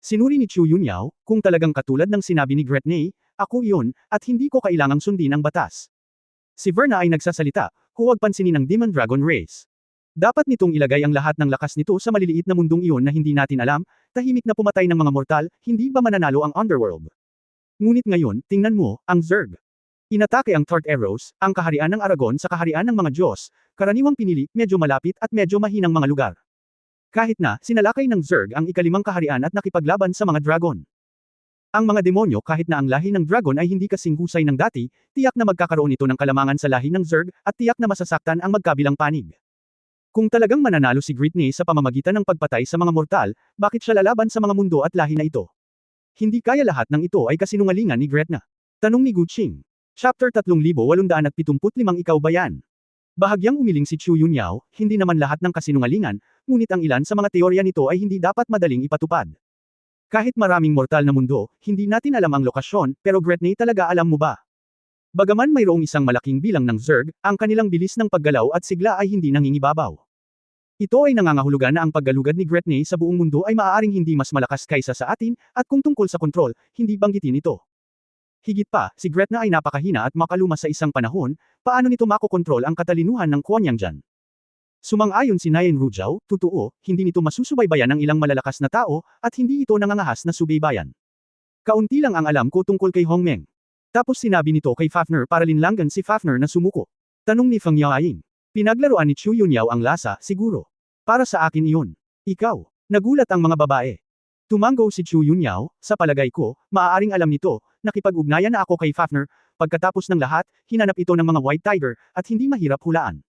Sinuri ni Chu Yunyao, kung talagang katulad ng sinabi ni Gretne, ako iyon, at hindi ko kailangang sundin ang batas. Si Verna ay nagsasalita, huwag pansinin ang Demon Dragon Race. Dapat nitong ilagay ang lahat ng lakas nito sa maliliit na mundong iyon na hindi natin alam, tahimik na pumatay ng mga mortal, hindi ba mananalo ang Underworld? Ngunit ngayon, tingnan mo, ang Zerg. Inatake ang Tart Arrows, ang kaharian ng Aragon sa kaharian ng mga Diyos, karaniwang pinili, medyo malapit at medyo mahinang mga lugar. Kahit na, sinalakay ng Zerg ang ikalimang kaharian at nakipaglaban sa mga dragon. Ang mga demonyo kahit na ang lahi ng dragon ay hindi kasing husay ng dati, tiyak na magkakaroon ito ng kalamangan sa lahi ng Zerg, at tiyak na masasaktan ang magkabilang panig. Kung talagang mananalo si Gretne sa pamamagitan ng pagpatay sa mga mortal, bakit siya lalaban sa mga mundo at lahi na ito? Hindi kaya lahat ng ito ay kasinungalingan ni Gretna. Tanong ni Gu Qing. Chapter 3875 Ikaw ba yan? Bahagyang umiling si Chu Yunyao, hindi naman lahat ng kasinungalingan, ngunit ang ilan sa mga teorya nito ay hindi dapat madaling ipatupad. Kahit maraming mortal na mundo, hindi natin alam ang lokasyon, pero Gretne talaga alam mo ba? Bagaman mayroong isang malaking bilang ng Zerg, ang kanilang bilis ng paggalaw at sigla ay hindi nangingibabaw. Ito ay nangangahulugan na ang paggalugad ni Gretne sa buong mundo ay maaaring hindi mas malakas kaysa sa atin, at kung tungkol sa kontrol, hindi banggitin ito. Higit pa, si Gretna ay napakahina at makaluma sa isang panahon, paano nito makokontrol ang katalinuhan ng Kuanyangjan? Sumang-ayon si Nayan Rujao, totoo, hindi nito masusubaybayan ng ilang malalakas na tao, at hindi ito nangangahas na subaybayan. Kaunti lang ang alam ko tungkol kay Hongmeng. Tapos sinabi nito kay Fafner para linlangan si Fafner na sumuko. Tanong ni Feng Yaoying. Pinaglaruan ni Chu Yunyao ang lasa, siguro. Para sa akin iyon. Ikaw. Nagulat ang mga babae. Tumanggo si Chu Yunyao, sa palagay ko, maaaring alam nito, nakipag-ugnayan na ako kay Fafner, pagkatapos ng lahat, hinanap ito ng mga White Tiger, at hindi mahirap hulaan.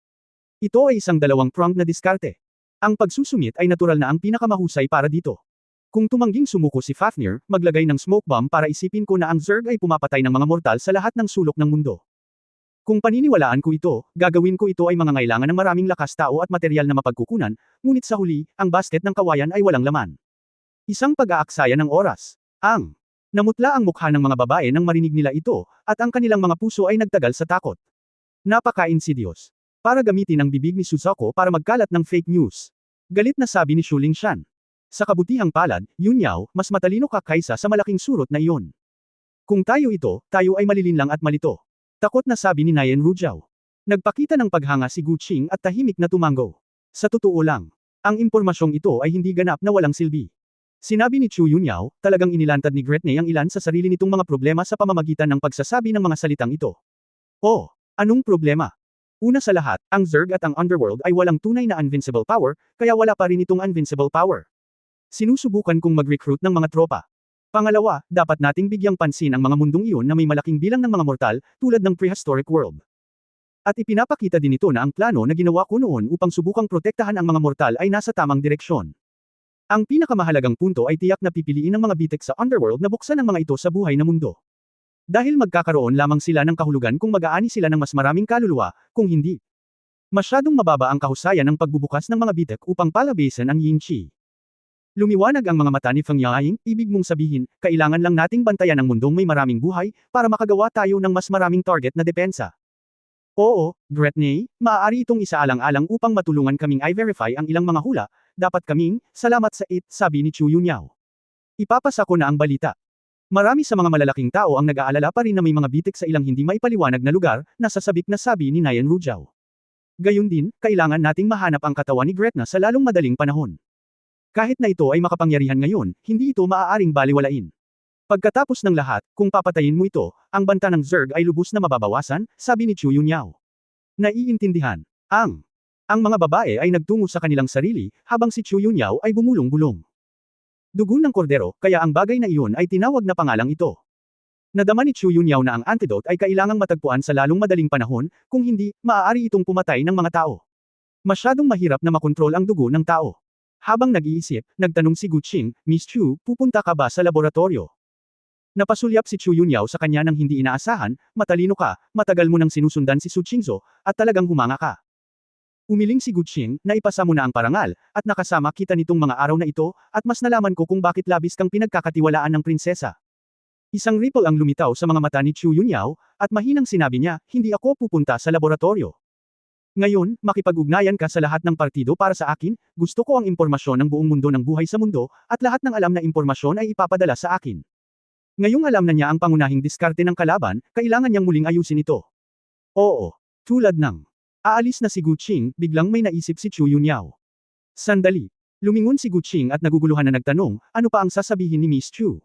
Ito ay isang dalawang-pronged na diskarte. Ang pagsusumit ay natural na ang pinakamahusay para dito. Kung tumangging sumuko si Fafnir, maglagay ng smoke bomb para isipin ko na ang Zerg ay pumapatay ng mga mortal sa lahat ng sulok ng mundo. Kung paniniwalaan ko ito, gagawin ko ito ay mangangailangan ng maraming lakas tao at material na mapagkukunan, ngunit sa huli, ang basket ng kawayan ay walang laman. Isang pag-aaksaya ng oras. Namutla ang mukha ng mga babae nang marinig nila ito, at ang kanilang mga puso ay nagtagal sa takot. Napaka-insidious. Para gamitin ang bibig ni Suzuko para magkalat ng fake news. Galit na sabi ni Shu Lingshan. Sa kabutihang palad, Yunyao, mas matalino ka kaysa sa malaking surot na iyon. Kung tayo ito, tayo ay malilinlang at malito. Takot na sabi ni Nayan Rujao. Nagpakita ng paghanga si Gu Qing at tahimik na tumanggo. Sa totoo lang, ang impormasyong ito ay hindi ganap na walang silbi. Sinabi ni Chu Yunyao, talagang inilantad ni Gretne ang ilan sa sarili nitong mga problema sa pamamagitan ng pagsasabi ng mga salitang ito. Oh, anong problema? Una sa lahat, ang Zerg at ang Underworld ay walang tunay na invincible power, kaya wala pa rin itong invincible power. Sinusubukan kong mag-recruit ng mga tropa. Pangalawa, dapat nating bigyang pansin ang mga mundong iyon na may malaking bilang ng mga mortal, tulad ng prehistoric world. At ipinapakita din ito na ang plano na ginawa ko noon upang subukang protektahan ang mga mortal ay nasa tamang direksyon. Ang pinakamahalagang punto ay tiyak na pipiliin ng mga bitek sa Underworld na buksan ang mga ito sa buhay na mundo. Dahil magkakaroon lamang sila ng kahulugan kung mag-aani sila ng mas maraming kaluluwa, kung hindi. Masyadong mababa ang kahusayan ng pagbubukas ng mga bitek upang palabasin ang Yin Qi. Lumiwanag ang mga mata ni Feng Yaoying, ibig mong sabihin, kailangan lang nating bantayan ang mundong may maraming buhay, para makagawa tayo ng mas maraming target na depensa. Oo, Gretne, maaari itong isaalang-alang upang matulungan kaming i-verify ang ilang mga hula, dapat kaming, salamat sa it, sabi ni Chu Yunyao. Ipapasa ko na ang balita. Marami sa mga malalaking tao ang nag-aalala pa rin na may mga bitik sa ilang hindi maipaliwanag na lugar, nasasabik na sabi ni Nayan Rujao. Gayun din, kailangan nating mahanap ang katawan ni Gretna sa lalong madaling panahon. Kahit na ito ay makapangyarihan ngayon, hindi ito maaaring baliwalain. Pagkatapos ng lahat, kung papatayin mo ito, ang banta ng Zerg ay lubos na mababawasan, sabi ni Chu Yunyao. Naiintindihan. Ang mga babae ay nagtungo sa kanilang sarili, habang si Chu Yunyao ay bumulong-bulong. Dugo ng kordero, kaya ang bagay na iyon ay tinawag na pangalang ito. Nadama ni Chu Yunyao na ang antidote ay kailangang matagpuan sa lalong madaling panahon, kung hindi, maaari itong pumatay ng mga tao. Masyadong mahirap na makontrol ang dugo ng tao. Habang nag-iisip, nagtanong si Gu Qing, Miss Chu, pupunta ka ba sa laboratorio? Napasulyap si Chu Yunyao sa kanya nang hindi inaasahan, matalino ka, matagal mo nang sinusundan si Su Qingzhou, at talagang humanga ka. Umiling si Gu Qing, na ipasa mo na ang parangal, at nakasama kita nitong mga araw na ito, at mas nalaman ko kung bakit labis kang pinagkakatiwalaan ng prinsesa. Isang ripple ang lumitaw sa mga mata ni Chu Yunyao, at mahinang sinabi niya, hindi ako pupunta sa laboratorio. Ngayon, makipag-ugnayan ka sa lahat ng partido para sa akin, gusto ko ang impormasyon ng buong mundo ng buhay sa mundo, at lahat ng alam na impormasyon ay ipapadala sa akin. Ngayong alam na niya ang pangunahing diskarte ng kalaban, kailangan niyang muling ayusin ito. Oo. Tulad ng aalis na si Gu Qing, biglang may naisip si Chu Yunyao. Sandali. Lumingon si Gu Qing at naguguluhan na nagtanong, ano pa ang sasabihin ni Miss Chu?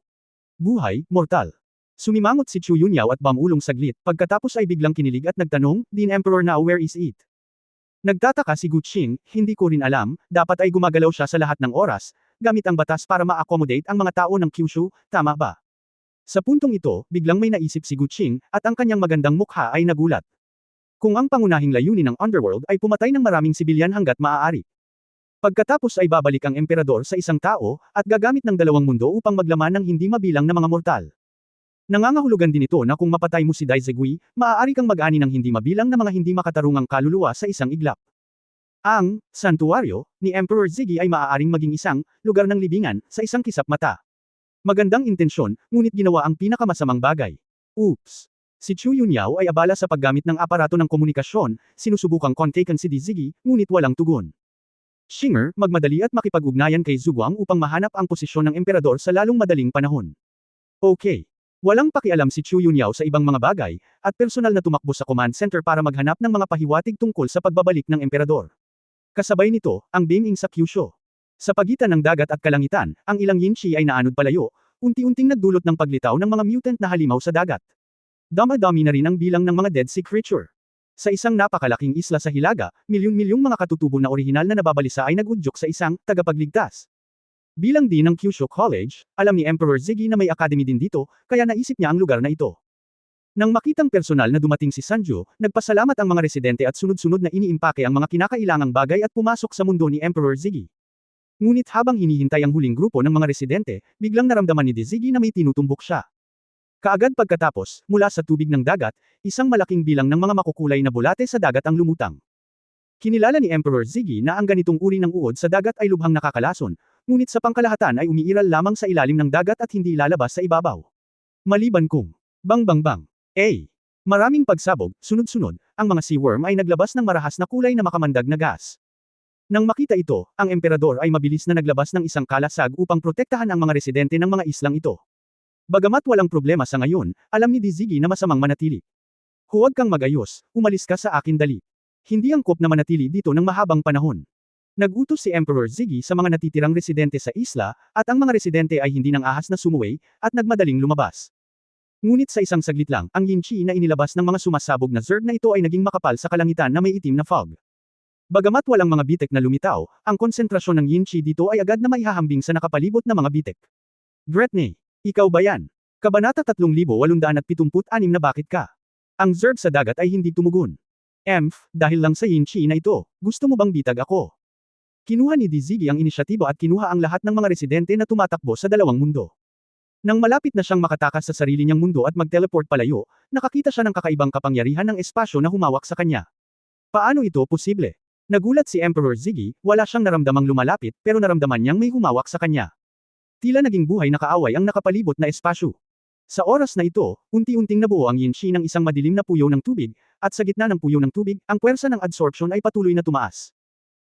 Buhay, mortal. Sumimangot si Chu Yunyao at bumulong saglit, pagkatapos ay biglang kinilig at nagtanong, Din Emperor now where is it? Nagtataka si Gu Qing, hindi ko rin alam, dapat ay gumagalaw siya sa lahat ng oras, gamit ang batas para ma-accommodate ang mga tao ng Kyushu, tama ba? Sa puntong ito, biglang may naisip si Gu Qing, at ang kanyang magandang mukha ay nagulat. Kung ang pangunahing layunin ng Underworld ay pumatay ng maraming sibilyan hanggat maaari. Pagkatapos ay babalik ang emperador sa isang tao, at gagamit ng dalawang mundo upang maglaman ng hindi mabilang na mga mortal. Nangangahulugan din ito na kung mapatay mo si Dai Zegui, maaari kang mag-ani ng hindi mabilang na mga hindi makatarungang kaluluwa sa isang iglap. Ang santuaryo ni Emperor Ziggy ay maaaring maging isang lugar ng libingan sa isang kisap mata. Magandang intensyon, ngunit ginawa ang pinakamasamang bagay. Oops! Si Chu Yunyao ay abala sa paggamit ng aparato ng komunikasyon, sinusubukang kontakan si Di Ziggy, ngunit walang tugon. Shinger, magmadali at makipag-ugnayan kay Zhuguang upang mahanap ang posisyon ng emperador sa lalong madaling panahon. Okay. Walang pakialam si Chu Yunyao sa ibang mga bagay, at personal na tumakbo sa command center para maghanap ng mga pahiwatig tungkol sa pagbabalik ng emperador. Kasabay nito, ang Beiming sa Kyushu. Sa pagitan ng dagat at kalangitan, ang ilang yinchi ay naanod palayo, unti-unting nagdulot ng paglitaw ng mga mutant na halimaw sa dagat. Dama-dami na rin ang bilang ng mga dead sea creature. Sa isang napakalaking isla sa Hilaga, milyon-milyong mga katutubo na orihinal na nababalisa ay nagudyok sa isang tagapagligtas. Bilang dean ng Kyushu College, alam ni Emperor Ziggy na may academy din dito, kaya naisip niya ang lugar na ito. Nang makitang personal na dumating si Sanju, nagpasalamat ang mga residente at sunod-sunod na iniimpake ang mga kinakailangang bagay at pumasok sa mundo ni Emperor Ziggy. Ngunit habang hinihintay ang huling grupo ng mga residente, biglang naramdaman ni Ziggy na may tinutumbok siya. Kaagad pagkatapos, mula sa tubig ng dagat, isang malaking bilang ng mga makukulay na bulate sa dagat ang lumutang. Kinilala ni Emperor Ziggy na ang ganitong uri ng uod sa dagat ay lubhang nakakalason, ngunit sa pangkalahatan ay umiiral lamang sa ilalim ng dagat at hindi lalabas sa ibabaw. Maliban kung bang bang bang. Maraming pagsabog, sunod-sunod, ang mga sea worm ay naglabas ng marahas na kulay na makamandag na gas. Nang makita ito, ang emperador ay mabilis na naglabas ng isang kalasag upang protektahan ang mga residente ng mga islang ito. Bagamat walang problema sa ngayon, alam ni Ziggy na masamang manatili. Huwag kang magayos, umalis ka sa akin dali. Hindi angkop na manatili dito ng mahabang panahon. Nagutos si Emperor Ziggy sa mga natitirang residente sa isla, at ang mga residente ay hindi nang ahas na sumuway, at nagmadaling lumabas. Ngunit sa isang saglit lang, ang yinchi na inilabas ng mga sumasabog na zerg na ito ay naging makapal sa kalangitan na may itim na fog. Bagamat walang mga bitek na lumitaw, ang konsentrasyon ng yinchi dito ay agad na maihahambing sa nakapalibot na mga bitek. Gretne, ikaw ba yan? Kabanata 3876 na bakit ka? Ang zerg sa dagat ay hindi tumugon. Dahil lang sa yinchi na ito, gusto mo bang bitag ako? Kinuha ni Ziggy ang inisyatibo at kinuha ang lahat ng mga residente na tumatakbo sa dalawang mundo. Nang malapit na siyang makatakas sa sarili niyang mundo at mag-teleport palayo, nakakita siya ng kakaibang kapangyarihan ng espasyo na humawak sa kanya. Paano ito posible? Nagulat si Emperor Ziggy, wala siyang naramdamang lumalapit, pero naramdaman niyang may humawak sa kanya. Tila naging buhay na kaaway ang nakapalibot na espasyo. Sa oras na ito, unti-unting nabuo ang yinchi ng isang madilim na puyo ng tubig, at sa gitna ng puyo ng tubig, ang puwersa ng adsorption ay patuloy na tumaas.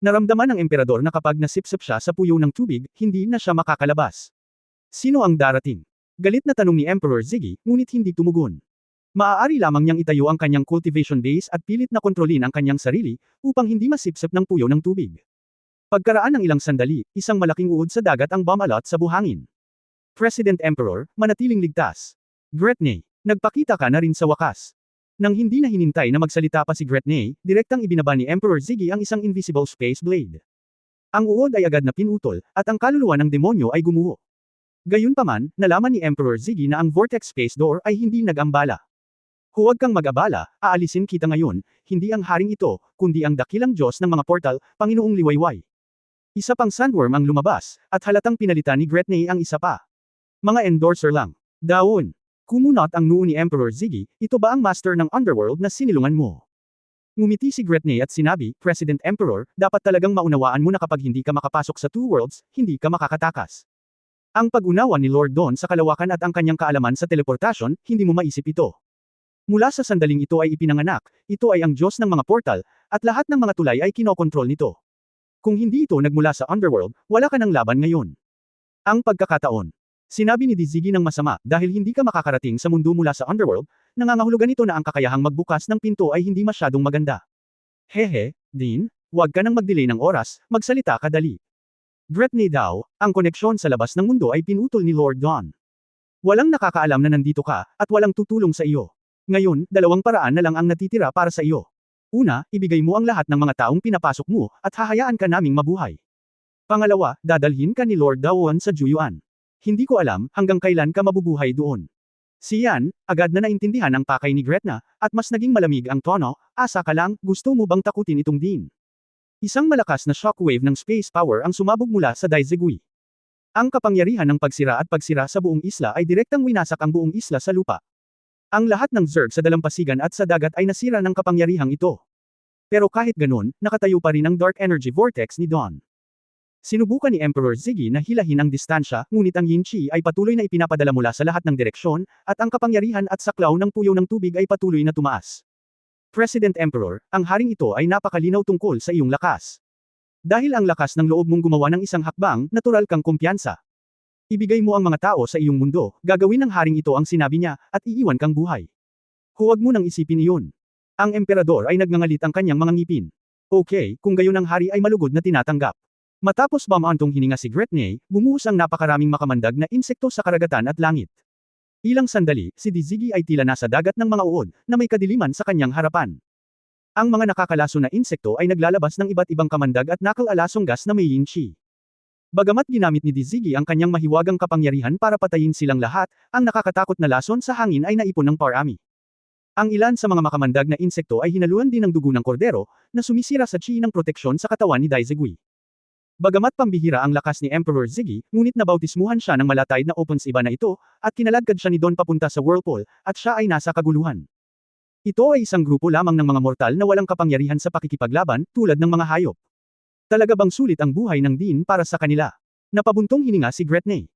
Naramdaman ng emperador na kapag nasipsip siya sa puyo ng tubig, hindi na siya makakalabas. Sino ang darating? Galit na tanong ni Emperor Ziggy, ngunit hindi tumugon. Maaari lamang niyang itayo ang kanyang cultivation base at pilit na kontrolin ang kanyang sarili, upang hindi masipsip ng puyo ng tubig. Pagkaraan ng ilang sandali, isang malaking uod sa dagat ang bumalot sa buhangin. President Emperor, manatiling ligtas. Gretne, nagpakita ka na rin sa wakas. Nang hindi na hinintay na magsalita pa si Gretne, direktang ibinaba ni Emperor Ziggy ang isang invisible space blade. Ang uod ay agad na pinutol, at ang kaluluwa ng demonyo ay gumuho. Gayunpaman, nalaman ni Emperor Ziggy na ang Vortex Space Door ay hindi nag-ambala. Huwag kang mag-abala, aalisin kita ngayon, hindi ang haring ito, kundi ang dakilang Diyos ng mga portal, Panginoong Liwayway. Isa pang sandworm ang lumabas, at halatang pinalitan ni Gretne ang isa pa. Mga endorser lang. Daon. Kumunot ang noo ni Emperor Ziggy, ito ba ang master ng underworld na sinilungan mo? Ngumiti si Gretne at sinabi, President Emperor, dapat talagang maunawaan mo na kapag hindi ka makapasok sa two worlds, hindi ka makakatakas. Ang pag-unawa ni Lord Don sa kalawakan at ang kanyang kaalaman sa teleportasyon, hindi mo maisip ito. Mula sa sandaling ito ay ipinanganak, ito ay ang Diyos ng mga portal, at lahat ng mga tulay ay kinokontrol nito. Kung hindi ito nagmula sa underworld, wala ka ng laban ngayon. Ang pagkakataon. Sinabi ni Ziggy ng masama, dahil hindi ka makakarating sa mundo mula sa underworld, nangangahulugan ito na ang kakayahang magbukas ng pinto ay hindi masyadong maganda. Hehe, Dean, huwag ka nang mag-delay ng oras, magsalita ka dali. Gretne daw, ang koneksyon sa labas ng mundo ay pinutol ni Lord Don. Walang nakakaalam na nandito ka, at walang tutulong sa iyo. Ngayon, dalawang paraan na lang ang natitira para sa iyo. Una, ibigay mo ang lahat ng mga taong pinapasok mo, at hahayaan ka naming mabuhay. Pangalawa, dadalhin ka ni Lord Daon sa Juyuan. Hindi ko alam, hanggang kailan ka mabubuhay doon. Si Yan, agad na naintindihan ang pakay ni Gretna, at mas naging malamig ang tono, asa ka lang, gusto mo bang takutin itong Dean? Isang malakas na shockwave ng space power ang sumabog mula sa Daizegui. Ang kapangyarihan ng pagsira at pagsira sa buong isla ay direktang winasak ang buong isla sa lupa. Ang lahat ng zerg sa dalampasigan at sa dagat ay nasira ng kapangyarihang ito. Pero kahit ganun, nakatayo pa rin ang dark energy vortex ni Dawn. Sinubukan ni Emperor Ziggy na hilahin ang distansya, ngunit ang Yinchi ay patuloy na ipinapadala mula sa lahat ng direksyon, at ang kapangyarihan at saklaw ng puyo ng tubig ay patuloy na tumaas. President Emperor, ang haring ito ay napakalinaw tungkol sa iyong lakas. Dahil ang lakas ng loob mong gumawa ng isang hakbang, natural kang kumpiyansa. Ibigay mo ang mga tao sa iyong mundo, gagawin ng haring ito ang sinabi niya, at iiwan kang buhay. Huwag mo nang isipin iyon. Ang emperador ay nagngangalit ang kanyang mga ngipin. Okay, kung gayon ang hari ay malugod na tinatanggap. Matapos bamaantong hininga si Gretne, bumuhos ang napakaraming makamandag na insekto sa karagatan at langit. Ilang sandali, si Dizigi ay tila nasa dagat ng mga uod, na may kadiliman sa kanyang harapan. Ang mga nakakalaso na insekto ay naglalabas ng iba't ibang kamandag at nakal-alasong gas na may yin chi. Bagamat ginamit ni Dizigi ang kanyang mahiwagang kapangyarihan para patayin silang lahat, ang nakakatakot na lason sa hangin ay naipon ng parami. Ang ilan sa mga makamandag na insekto ay hinaluan din ng dugo ng kordero, na sumisira sa chi ng proteksyon sa katawan ni Daizegui. Bagamat pambihira ang lakas ni Emperor Ziggy, ngunit nabautismuhan siya ng malatay na opens iba na ito, at kinaladkad siya ni Don papunta sa whirlpool, at siya ay nasa kaguluhan. Ito ay isang grupo lamang ng mga mortal na walang kapangyarihan sa pakikipaglaban, tulad ng mga hayop. Talaga bang sulit ang buhay ng Dean para sa kanila? Napabuntong hininga si Gretne.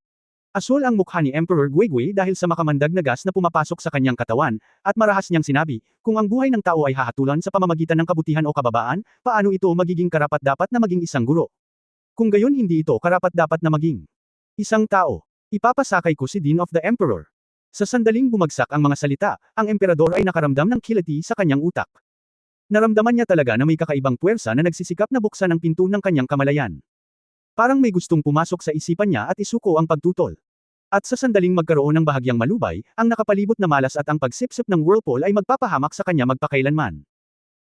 Asul ang mukha ni Emperor Guigui dahil sa makamandag na gas na pumapasok sa kanyang katawan, at marahas niyang sinabi, kung ang buhay ng tao ay hahatulan sa pamamagitan ng kabutihan o kababaan, paano ito magiging karapat-dapat na maging isang guro? Kung gayon hindi ito karapat-dapat na maging isang tao. Ipapasakay ko si Dean of the Emperor. Sa sandaling bumagsak ang mga salita, ang emperador ay nakaramdam ng kilati sa kanyang utak. Naramdaman niya talaga na may kakaibang puwersa na nagsisikap na buksan ang pinto ng kanyang kamalayan. Parang may gustong pumasok sa isipan niya at isuko ang pagtutol. At sa sandaling magkaroon ng bahagyang malubay, ang nakapalibot na malas at ang pagsipsip ng whirlpool ay magpapahamak sa kanya magpakailanman.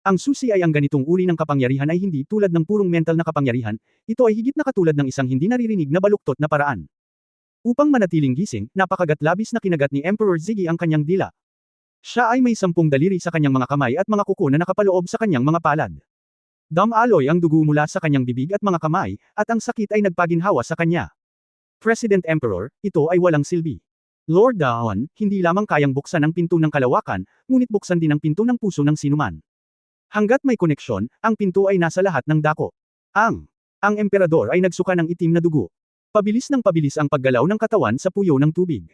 Ang susi ay ang ganitong uri ng kapangyarihan ay hindi tulad ng purong mental na kapangyarihan, ito ay higit na katulad ng isang hindi naririnig na baluktot na paraan. Upang manatiling gising, napakagat labis na kinagat ni Emperor Ziggy ang kanyang dila. Siya ay may 10 daliri sa kanyang mga kamay at mga kuko na nakapaloob sa kanyang mga palad. Dam-aloy ang dugo mula sa kanyang bibig at mga kamay, at ang sakit ay nagpaginhawa sa kanya. President Emperor, ito ay walang silbi. Lord Daon, hindi lamang kayang buksan ang pinto ng kalawakan, ngunit buksan din ang pinto ng puso ng sinuman. Hanggat may koneksyon, ang pinto ay nasa lahat ng dako. Ang emperador ay nagsuka ng itim na dugo. Pabilis ng pabilis ang paggalaw ng katawan sa puyo ng tubig.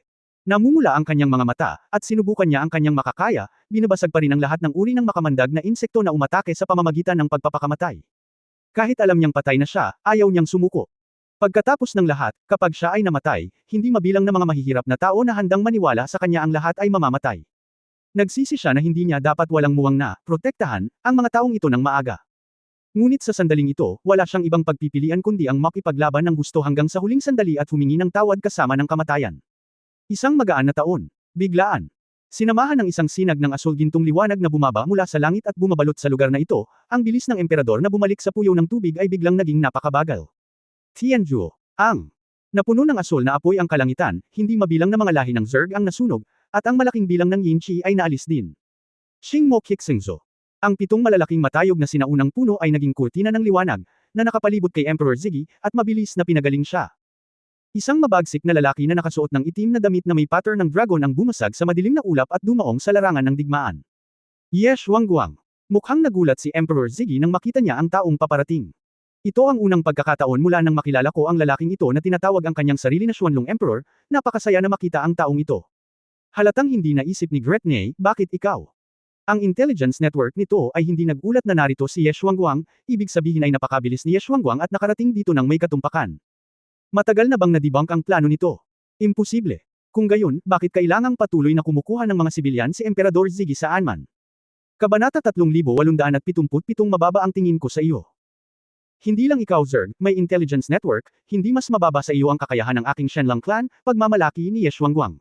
Namumula ang kanyang mga mata, at sinubukan niya ang kanyang makakaya, binabasag pa rin ang lahat ng uri ng makamandag na insekto na umatake sa pamamagitan ng pagpapakamatay. Kahit alam niyang patay na siya, ayaw niyang sumuko. Pagkatapos ng lahat, kapag siya ay namatay, hindi mabilang na mga mahihirap na tao na handang maniwala sa kanya ang lahat ay mamamatay. Nagsisi siya na hindi niya dapat walang muwang na protektahan ang mga taong ito ng maaga. Ngunit sa sandaling ito, wala siyang ibang pagpipilian kundi ang makipaglaban ng gusto hanggang sa huling sandali at humingi ng tawad kasama ng kamatayan. Isang magaan na taon. Biglaan. Sinamahan ng isang sinag ng asul gintong liwanag na bumaba mula sa langit at bumabalot sa lugar na ito, ang bilis ng emperador na bumalik sa puyo ng tubig ay biglang naging napakabagal. Tianzhuo. Ang napuno ng asul na apoy ang kalangitan, hindi mabilang na mga lahi ng Zerg ang nasunog, at ang malaking bilang ng yin chi ay naalis din. Xingmo Kixingzo. Ang 7 malalaking matayog na sinaunang puno ay naging kurtina ng liwanag, na nakapalibot kay Emperor Ziggy, at mabilis na pinagaling siya. Isang mabagsik na lalaki na nakasuot ng itim na damit na may pattern ng dragon ang bumasag sa madilim na ulap at dumaong sa larangan ng digmaan. Ye Shuangguang. Mukhang nagulat si Emperor Ziggy nang makita niya ang taong paparating. Ito ang unang pagkakataon mula nang makilala ko ang lalaking ito na tinatawag ang kanyang sarili na Xuanlong Emperor, napakasaya na makita ang taong ito. Halatang hindi naisip ni Gretne, bakit ikaw? Ang intelligence network nito ay hindi nagulat na narito si Ye Shuangguang, ibig sabihin ay napakabilis ni Ye Shuangguang at nakarating dito nang may katumpakan. Matagal na bang nadibunk ang plano nito? Imposible. Kung gayon, bakit kailangang patuloy na kumukuha ng mga sibilyan si Emperador Ziggy sa Anman? Kabanata 3877 mababa ang tingin ko sa iyo. Hindi lang ikaw Zerg, may intelligence network, hindi mas mababa sa iyo ang kakayahan ng aking Shenlang clan, pagmamalaki ni Ye Shuangguang.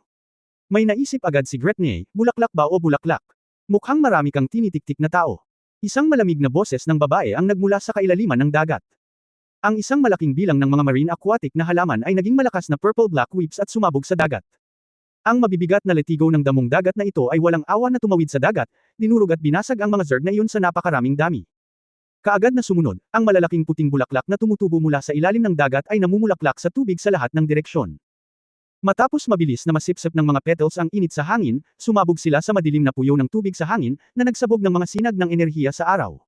May naisip agad si Gretne, bulaklak ba o bulaklak? Mukhang marami kang tinitiktik na tao. Isang malamig na boses ng babae ang nagmula sa kailaliman ng dagat. Ang isang malaking bilang ng mga marine aquatic na halaman ay naging malakas na purple-black whips at sumabog sa dagat. Ang mabibigat na letigo ng damong dagat na ito ay walang awa na tumawid sa dagat, dinurog at binasag ang mga Zerg na iyon sa napakaraming dami. Kaagad na sumunod, ang malalaking puting bulaklak na tumutubo mula sa ilalim ng dagat ay namumulaklak sa tubig sa lahat ng direksyon. Matapos mabilis na masipsip ng mga petals ang init sa hangin, sumabog sila sa madilim na puyo ng tubig sa hangin, na nagsabog ng mga sinag ng enerhiya sa araw.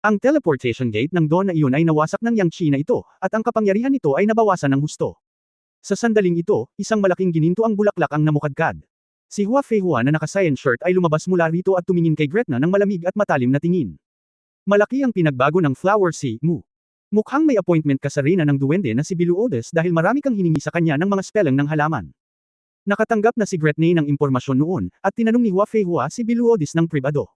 Ang teleportation gate ng Dawn na iyon ay nawasak ng yang chi na ito, at ang kapangyarihan nito ay nabawasan ng husto. Sa sandaling ito, isang malaking gininto ang bulaklak ang namukadkad. Si Hua Feihua na naka-cyan shirt ay lumabas mula rito at tumingin kay Gretna ng malamig at matalim na tingin. Malaki ang pinagbago ng Flower Si Mu. Mukhang may appointment ka sa reyna ng duwende na si Biluodes dahil marami kang hiningi sa kanya ng mga spelling ng halaman. Nakatanggap na si Gretne ng impormasyon noon, at tinanong ni Hua Feihua si Biluodes ng pribado.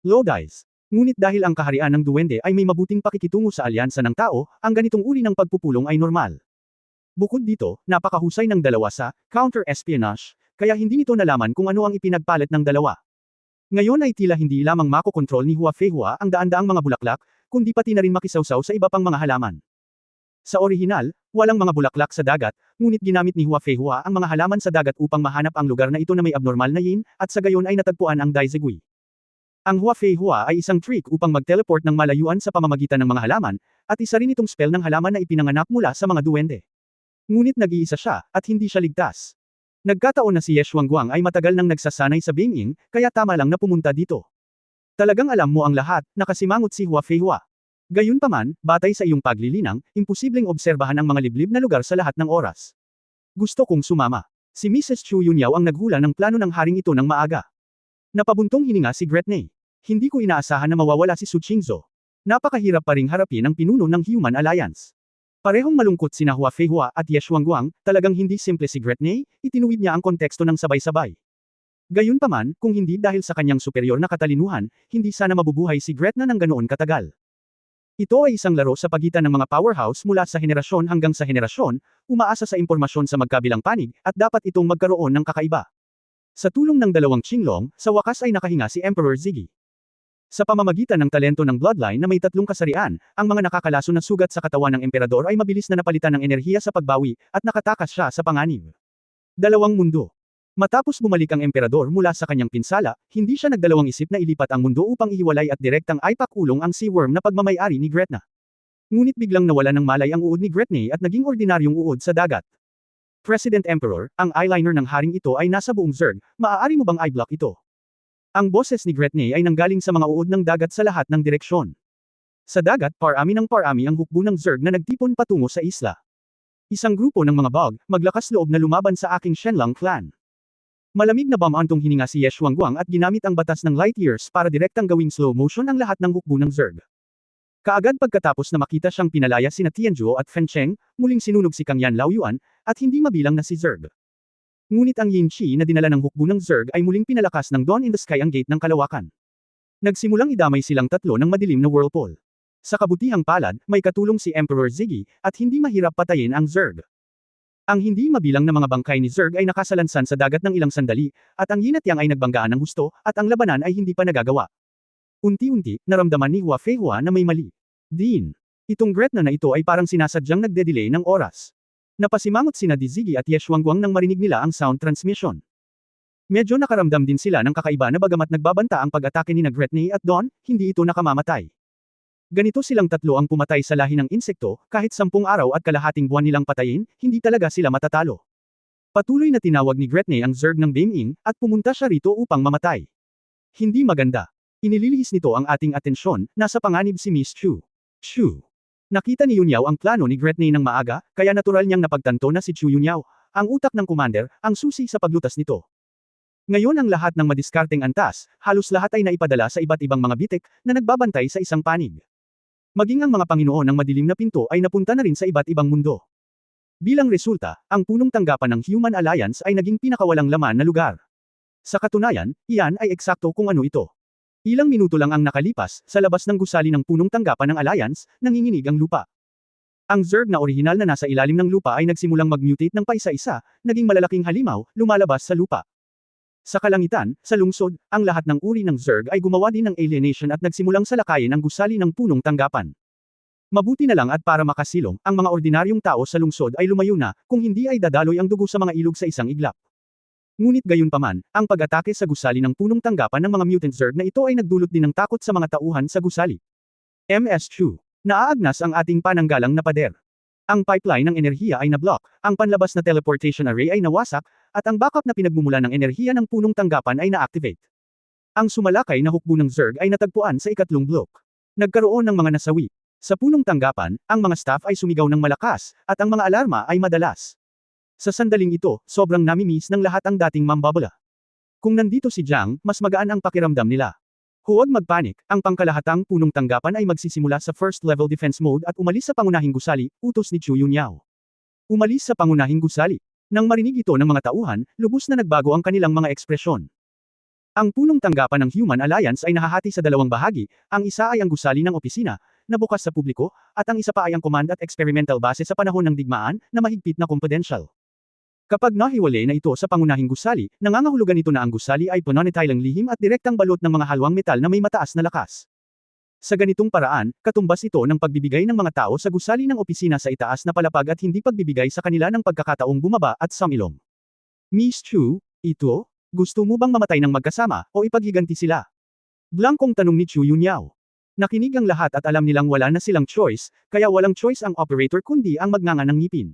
Lodice. Ngunit dahil ang kaharian ng duwende ay may mabuting pakikitungo sa alyansa ng tao, ang ganitong uri ng pagpupulong ay normal. Bukod dito, napakahusay ng dalawa sa counter-espionage, kaya hindi nito nalaman kung ano ang ipinagpalit ng dalawa. Ngayon ay tila hindi lamang makokontrol ni Hua Feihua ang daan-daang mga bulaklak, kundi pati na rin makisawsaw sa iba pang mga halaman. Sa orihinal, walang mga bulaklak sa dagat, ngunit ginamit ni Hua Feihua ang mga halaman sa dagat upang mahanap ang lugar na ito na may abnormal na yin, at sa gayon ay natagpuan ang Daizegui. Ang Hua Feihua ay isang trick upang mag-teleport ng malayuan sa pamamagitan ng mga halaman, at isa rin itong spell ng halaman na ipinanganak mula sa mga duwende. Ngunit nag-iisa siya, at hindi siya ligtas. Nagkataon na si Ye Xuanguang ay matagal nang nagsasanay sa Beiming, kaya tama lang na pumunta dito. Talagang alam mo ang lahat, nakasimangot si Hua Feihua. Gayunpaman, batay sa iyong paglilinang, imposibleng obserbahan ang mga liblib na lugar sa lahat ng oras. Gusto kong sumama. Si Mrs. Chu Yunyao ang naghula ng plano ng haring ito ng maaga. Napabuntong hininga si Gretne. Hindi ko inaasahan na mawawala si Su Qingzhou. Napakahirap pa ring harapin ang pinuno ng Human Alliance. Parehong malungkot sina Hua Feihua at Ye Xuanguang, talagang hindi simple si Gretne, itinuwid niya ang konteksto ng sabay-sabay. Gayunpaman, kung hindi dahil sa kanyang superior na katalinuhan, hindi sana mabubuhay si Gretna ng ganoon katagal. Ito ay isang laro sa pagitan ng mga powerhouse mula sa henerasyon hanggang sa henerasyon, umaasa sa impormasyon sa magkabilang panig, at dapat itong magkaroon ng kakaiba. Sa tulong ng dalawang Qinglong, sa wakas ay nakahinga si Emperor Ziggy. Sa pamamagitan ng talento ng bloodline na may 3 kasarian, ang mga nakakalaso na sugat sa katawan ng emperador ay mabilis na napalitan ng enerhiya sa pagbawi, at nakatakas siya sa panganib. Dalawang mundo. Matapos bumalik ang emperador mula sa kanyang pinsala, hindi siya nagdalawang isip na ilipat ang mundo upang ihiwalay at direktang ipakulong ang sea worm na pagmamay-ari ni Gretna. Ngunit biglang nawala ng malay ang uod ni Gretne at naging ordinaryong uod sa dagat. President Emperor, ang eyeliner ng haring ito ay nasa buong Zerg, maaari mo bang i-block ito? Ang boses ni Gretne ay nanggaling sa mga uod ng dagat sa lahat ng direksyon. Sa dagat, parami ng parami ang hukbo ng Zerg na nagtipon patungo sa isla. Isang grupo ng mga bog, maglakas loob na lumaban sa aking Shenlang clan. Malamig na bamantong hininga si Ye Xuanguang at ginamit ang batas ng light years para direktang gawing slow motion ang lahat ng hukbo ng Zerg. Kaagad pagkatapos na makita siyang pinalaya sina Tianzhuo at Fen Cheng, muling sinunog si Kang Yan Laoyuan, at hindi mabilang na si Zerg. Ngunit ang Yin Qi na dinala ng hukbo ng Zerg ay muling pinalakas ng Dawn in the Sky ang gate ng kalawakan. Nagsimulang idamay silang tatlo ng madilim na whirlpool. Sa kabutihang palad, may katulong si Emperor Ziggy, at hindi mahirap patayin ang Zerg. Ang hindi mabilang na mga bangkay ni Zerg ay nakasalansan sa dagat ng ilang sandali, at ang Yin at Yang ay nagbanggaan ng husto, at ang labanan ay hindi pa nagagawa. Unti-unti, naramdaman ni Hua Feihua na may mali. Din. Itong Gretna na ito ay parang sinasadyang nagde-delay ng oras. Napasimangot sina Ziggy at Ye Xuanguang nang marinig nila ang sound transmission. Medyo nakaramdam din sila ng kakaiba na bagamat nagbabanta ang pag-atake ni Gretne at Dawn, hindi ito nakamamatay. Ganito silang tatlo ang pumatay sa lahi ng insekto, kahit 10 araw at kalahating buwan nilang patayin, hindi talaga sila matatalo. Patuloy na tinawag ni Gretne ang Zerg ng Beiming, at pumunta siya rito upang mamatay. Hindi maganda. Inililihis nito ang ating atensyon, nasa panganib si Miss Chu. Chu. Nakita ni Yunyao ang plano ni Gretne ng maaga, kaya natural niyang napagtanto na si Chu Yunyao, ang utak ng commander, ang susi sa paglutas nito. Ngayon ang lahat ng madiskarteng antas, halos lahat ay naipadala sa iba't ibang mga bitik, na nagbabantay sa isang panig. Maging ang mga Panginoon ng madilim na pinto ay napunta na rin sa iba't ibang mundo. Bilang resulta, ang punong tanggapan ng Human Alliance ay naging pinakawalang laman na lugar. Sa katunayan, iyan ay eksakto kung ano ito. Ilang minuto lang ang nakalipas, sa labas ng gusali ng punong tanggapan ng Alliance, nanginginig ang lupa. Ang Zerg na orihinal na nasa ilalim ng lupa ay nagsimulang mag-mutate ng paisa-isa, naging malalaking halimaw, lumalabas sa lupa. Sa kalangitan, sa lungsod, ang lahat ng uri ng Zerg ay gumawa din ng alienation at nagsimulang salakayin ang gusali ng punong tanggapan. Mabuti na lang at para makasilong, ang mga ordinaryong tao sa lungsod ay lumayo na, kung hindi ay dadaloy ang dugo sa mga ilog sa isang iglap. Ngunit gayunpaman, ang pag-atake sa gusali ng punong tanggapan ng mga mutant Zerg na ito ay nagdulot din ng takot sa mga tauhan sa gusali. Ms. Chu. Naaagnas ang ating pananggalang na pader. Ang pipeline ng enerhiya ay na-block, ang panlabas na teleportation array ay nawasak, at ang backup na pinagmumula ng enerhiya ng punong tanggapan ay na-activate. Ang sumalakay na hukbo ng Zerg ay natagpuan sa ikatlong block. Nagkaroon ng mga nasawi. Sa punong tanggapan, ang mga staff ay sumigaw ng malakas, at ang mga alarma ay madalas. Sa sandaling ito, sobrang namimiss ng lahat ang dating mambabala. Kung nandito si Jiang, mas magaan ang pakiramdam nila. Huwag magpanik, ang pangkalahatang punong tanggapan ay magsisimula sa first level defense mode at umalis sa pangunahing gusali, utos ni Chu Yunyao. Umalis sa pangunahing gusali. Nang marinig ito ng mga tauhan, lubos na nagbago ang kanilang mga ekspresyon. Ang punong tanggapan ng Human Alliance ay nahahati sa dalawang bahagi, ang isa ay ang gusali ng opisina, na bukas sa publiko, at ang isa pa ay ang command at experimental base sa panahon ng digmaan, na mahigpit na confidential. Kapag nahiwalay na ito sa pangunahing gusali, nangangahulugan ito na ang gusali ay panonetilang lihim at direktang balot ng mga halwang metal na may mataas na lakas. Sa ganitong paraan, katumbas ito ng pagbibigay ng mga tao sa gusali ng opisina sa itaas na palapag at hindi pagbibigay sa kanila ng pagkakataong bumaba at sumilong. Miss Chu, ito? Gusto mo bang mamatay ng magkasama, o ipaghiganti sila? Blankong tanong ni Chu Yunyao. Nakinig ang lahat at alam nilang wala na silang choice, kaya walang choice ang operator kundi ang magnganga ng ngipin.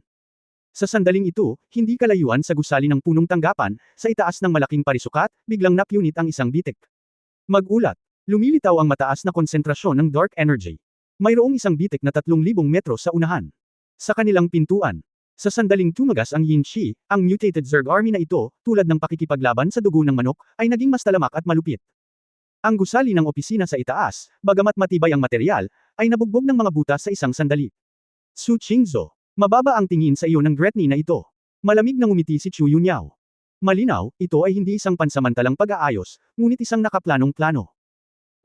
Sa sandaling ito, hindi kalayuan sa gusali ng punong tanggapan, sa itaas ng malaking parisukat, biglang napunit ang isang bitik. Magulat. Lumilitaw ang mataas na konsentrasyon ng dark energy. Mayroong isang bitik na 3,000 metro sa unahan. Sa kanilang pintuan. Sa sandaling tumagas ang Yin Shi, ang mutated Zerg army na ito, tulad ng pakikipaglaban sa dugo ng manok, ay naging mas talamak at malupit. Ang gusali ng opisina sa itaas, bagamat matibay ang material, ay nabugbog ng mga butas sa isang sandali. Su Qingzhou, mababa ang tingin sa iyo ng Gretny na ito. Malamig na ngumiti si Chu Yunyao. Malinaw, ito ay hindi isang pansamantalang pag-aayos, ngunit isang nakaplanong plano.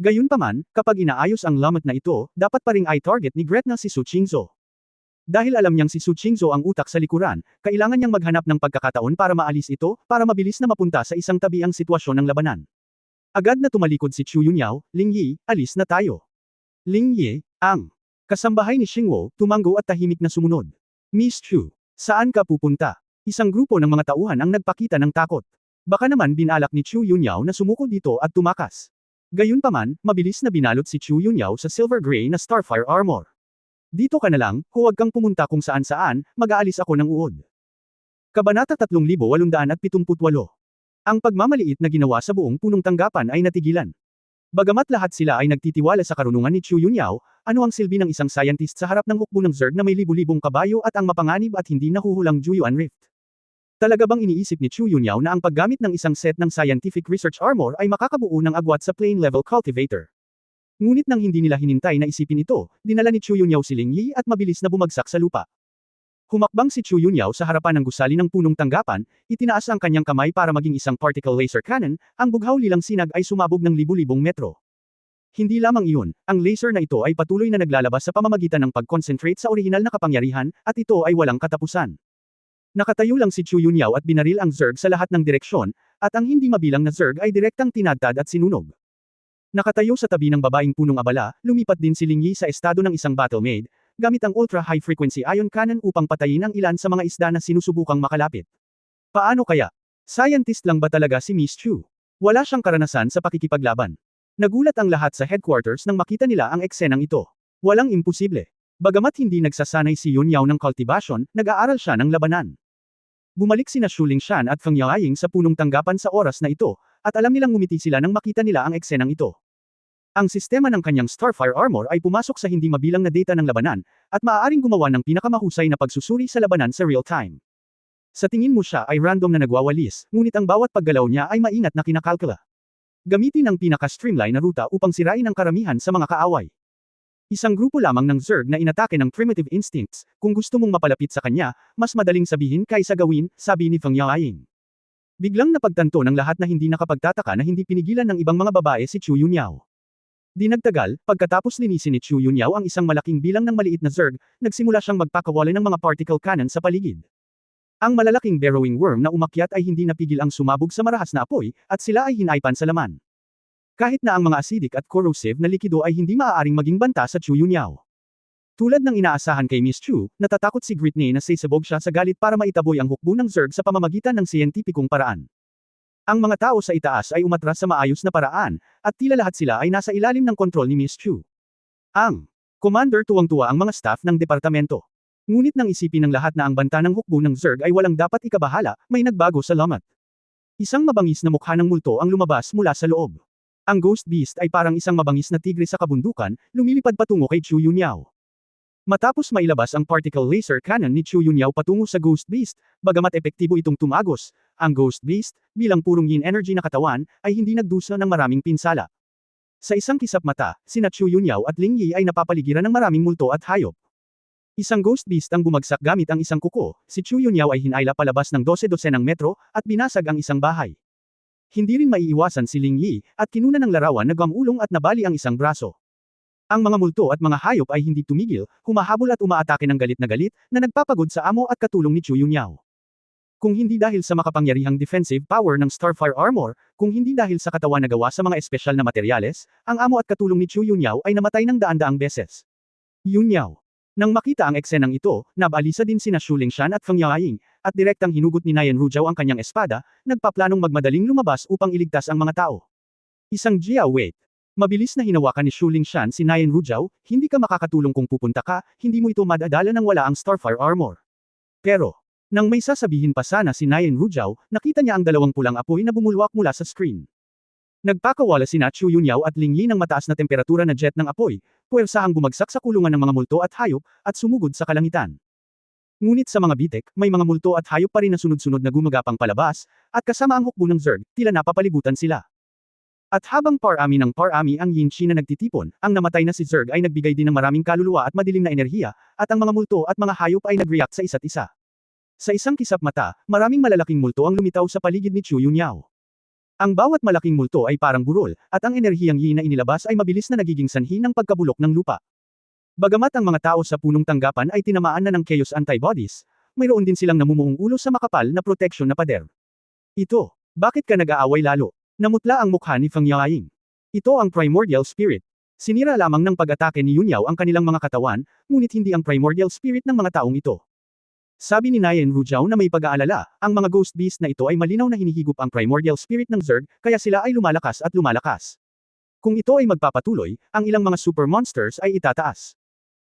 Gayunpaman, kapag inaayos ang lamat na ito, dapat pa ring i-target ni Gretna si Su Qingzhou. Dahil alam niyang si Su Qingzhou ang utak sa likuran, kailangan niyang maghanap ng pagkakataon para maalis ito, para mabilis na mapunta sa isang tabi ang sitwasyon ng labanan. Agad na tumalikod si Chu Yunyao, Ling Yi, alis na tayo. Ling Yi, ang kasambahay ni Xingwo, tumango at tahimik na sumunod. Miss Chu, saan ka pupunta? Isang grupo ng mga tauhan ang nagpakita ng takot. Baka naman binalak ni Chu Yunyao na sumuko dito at tumakas. Gayunpaman, mabilis na binalot si Chu Yunyao sa silver gray na Starfire armor. Dito ka na lang, huwag kang pumunta kung saan-saan, mag-aalis ako ng uod. Kabanata 3878. Ang pagmamaliit na ginawa sa buong punong tanggapan ay natigilan. Bagamat lahat sila ay nagtitiwala sa karunungan ni Chu Yunyao, ano ang silbi ng isang scientist sa harap ng hukbo ng Zerg na may libu-libong kabayo at ang mapanganib at hindi nahuhulang Juyuan Rift? Talaga bang iniisip ni Chu Yunyao na ang paggamit ng isang set ng scientific research armor ay makakabuo ng agwat sa plane level cultivator? Ngunit nang hindi nila hinintay na isipin ito, dinala ni Chu Yunyao si Ling Yi at mabilis na bumagsak sa lupa. Humakbang si Chu Yunyao sa harapan ng gusali ng punong tanggapan, itinaas ang kanyang kamay para maging isang particle laser cannon, ang bughaw lilang sinag ay sumabog ng libu-libong metro. Hindi lamang iyon, ang laser na ito ay patuloy na naglalabas sa pamamagitan ng pag-concentrate sa orihinal na kapangyarihan, at ito ay walang katapusan. Nakatayo lang si Chu Yunyao at binaril ang Zerg sa lahat ng direksyon, at ang hindi mabilang na Zerg ay direktang tinadtad at sinunog. Nakatayo sa tabi ng babaeng punong abala, lumipat din si Ling Yi sa estado ng isang battle maid, gamit ang ultra-high frequency ion cannon upang patayin ang ilan sa mga isda na sinusubukang makalapit. Paano kaya? Scientist lang ba talaga si Miss Chu? Wala siyang karanasan sa pakikipaglaban. Nagulat ang lahat sa headquarters nang makita nila ang eksenang ito. Walang imposible. Bagamat hindi nagsasanay si Yun Yao ng cultivation, nag-aaral siya ng labanan. Bumalik sina Shu Lingshan at Feng Yaoying sa punong tanggapan sa oras na ito, at alam nilang ngumiti sila nang makita nila ang eksenang ito. Ang sistema ng kanyang Starfire armor ay pumasok sa hindi mabilang na data ng labanan, at maaaring gumawa ng pinakamahusay na pagsusuri sa labanan sa real time. Sa tingin mo siya ay random na nagwawalis, ngunit ang bawat paggalaw niya ay maingat na kinakalkula. Gamitin ang pinaka-streamline na ruta upang sirain ang karamihan sa mga kaaway. Isang grupo lamang ng Zerg na inatake ng primitive instincts, kung gusto mong mapalapit sa kanya, mas madaling sabihin kaysa gawin, sabi ni Feng Yaoying. Biglang napagtanto ng lahat na hindi nakapagtataka na hindi pinigilan ng ibang mga babae si Chu Yunyao. Di nagtagal, pagkatapos linisin ni Chu Yunyao ang isang malaking bilang ng maliit na Zerg, nagsimula siyang magpakawala ng mga particle cannon sa paligid. Ang malalaking burrowing worm na umakyat ay hindi napigil ang sumabog sa marahas na apoy, at sila ay hinaypan sa laman. Kahit na ang mga acidic at corrosive na likido ay hindi maaaring maging banta sa Chu Yunyao. Tulad ng inaasahan kay Miss Chu, natatakot si Gritney na sasabog siya sa galit para maitaboy ang hukbo ng Zerg sa pamamagitan ng siyentipikong paraan. Ang mga tao sa itaas ay umatras sa maayos na paraan, at tila lahat sila ay nasa ilalim ng kontrol ni Miss Chu. Ang commander tuwang-tuwa ang mga staff ng departamento. Ngunit nang isipin ng lahat na ang banta ng hukbo ng Zerg ay walang dapat ikabahala, may nagbago sa lamat. Isang mabangis na mukha ng multo ang lumabas mula sa loob. Ang Ghost Beast ay parang isang mabangis na tigre sa kabundukan, lumilipad patungo kay Chu Yunyao. Matapos mailabas ang particle laser cannon ni Chu Yunyao patungo sa Ghost Beast, bagamat epektibo itong tumagos, ang Ghost Beast, bilang purong yin energy na katawan, ay hindi nagdusa ng maraming pinsala. Sa isang kisap mata, sina Chu Yunyao at Ling Yi ay napapaligiran ng maraming multo at hayop. Isang Ghost Beast ang bumagsak gamit ang isang kuko, si Chu Yunyao ay hinayla palabas ng 12 dosenang metro, at binasag ang isang bahay. Hindi rin maiiwasan si Ling Yi, at kinuna ng larawan na gamulong at nabali ang isang braso. Ang mga multo at mga hayop ay hindi tumigil, humahabol at umaatake ng galit na nagpapagod sa amo at katulong ni Chu Yunyao. Kung hindi dahil sa makapangyarihang defensive power ng Starfire Armor, kung hindi dahil sa katawan na gawa sa mga espesyal na materyales, ang amo at katulong ni Chu Yunyao ay namatay ng daan-daang beses. Yunyao. Nang makita ang eksenang ito, nabalisa din sina Shu Lingshan at Feng Yaoying, at direktang hinugot ni Nayan Rujiao ang kanyang espada, nagpaplanong magmadaling lumabas upang iligtas ang mga tao. Isang Jia wait. Mabilis na hinawakan ni Shu Lingshan si Nayan Rujiao, hindi ka makakatulong kung pupunta ka, hindi mo ito madadala nang wala ang Starfire Armor. Pero, nang may sasabihin pa sana si Nayan Rujiao, nakita niya ang dalawang pulang apoy na bumulwak mula sa screen. Nagpakawala sina Chu Yunyao at Ling Yi ng mataas na temperatura na jet ng apoy, puwersahang bumagsak sa kulungan ng mga multo at hayop, at sumugod sa kalangitan. Ngunit sa mga bitek, may mga multo at hayop pa rin na sunod-sunod na gumagapang palabas, at kasama ang hukbo ng Zerg, tila napapalibutan sila. At habang parami ng parami ang Yin Chi na nagtitipon, ang namatay na si Zerg ay nagbigay din ng maraming kaluluwa at madilim na enerhiya, at ang mga multo at mga hayop ay nag-react sa isa't isa. Sa isang kisap mata, maraming malalaking multo ang lumitaw sa paligid ni Chu Yunyao. Ang bawat malaking multo ay parang burol, at ang enerhiyang Yi na inilabas ay mabilis na nagiging sanhi ng pagkabulok ng lupa. Bagamat ang mga tao sa punong tanggapan ay tinamaan na ng Chaos Antibodies, mayroon din silang namumuong ulo sa makapal na proteksyon na pader. Ito, bakit ka nag-aaway lalo? Namutla ang mukha ni Feng Yaoying. Ito ang Primordial Spirit. Sinira lamang ng pag-atake ni Yunyao ang kanilang mga katawan, ngunit hindi ang Primordial Spirit ng mga taong ito. Sabi ni Nayan Rujiao na may pag-aalala, ang mga Ghost Beast na ito ay malinaw na hinihigop ang Primordial Spirit ng Zerg, kaya sila ay lumalakas at lumalakas. Kung ito ay magpapatuloy, ang ilang mga super monsters ay itataas.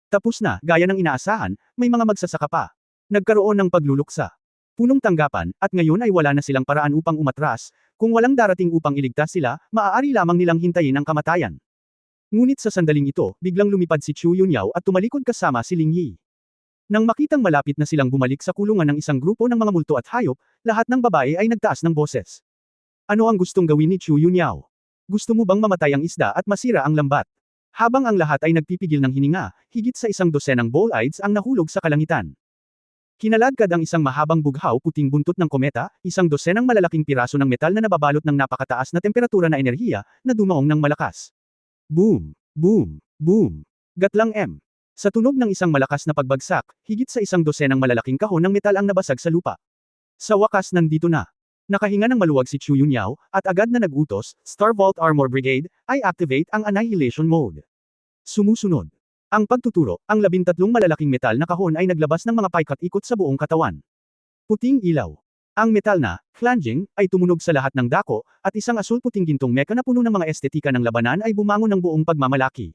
Tapos na, gaya ng inaasahan, may mga magsasaka pa. Nagkaroon ng pagluluksa. Punong tanggapan, at ngayon ay wala na silang paraan upang umatras, kung walang darating upang iligtas sila, maaari lamang nilang hintayin ang kamatayan. Ngunit sa sandaling ito, biglang lumipad si Chu Yunyao at tumalikod kasama si Ling Yi. Nang makitang malapit na silang bumalik sa kulungan ng isang grupo ng mga multo at hayop, lahat ng babae ay nagtaas ng boses. Ano ang gustong gawin ni Chu Yunyao? Gusto mo bang mamatay ang isda at masira ang lambat? Habang ang lahat ay nagpipigil ng hininga, higit sa 100 bowl-eyeds ang nahulog sa kalangitan. Kinaladkad ang isang mahabang bughaw puting buntot ng kometa, 100 malalaking piraso ng metal na nababalot ng napakataas na temperatura na enerhiya, na dumaong ng malakas. Boom! Boom! Boom! Gatlang M. Sa tunog ng isang malakas na pagbagsak, higit sa 100 malalaking kahon ng metal ang nabasag sa lupa. Sa wakas nandito na. Nakahinga ng maluwag si Chu Yunyao, at agad na nag-utos, Star Vault Armor Brigade, ay activate ang Annihilation Mode. Sumusunod. Ang pagtuturo, ang 13 malalaking metal na kahon ay naglabas ng mga paikat-ikot sa buong katawan. Puting ilaw. Ang metal na, flanging, ay tumunog sa lahat ng dako, at isang asul-puting gintong meka na puno ng mga estetika ng labanan ay bumangon ng buong pagmamalaki.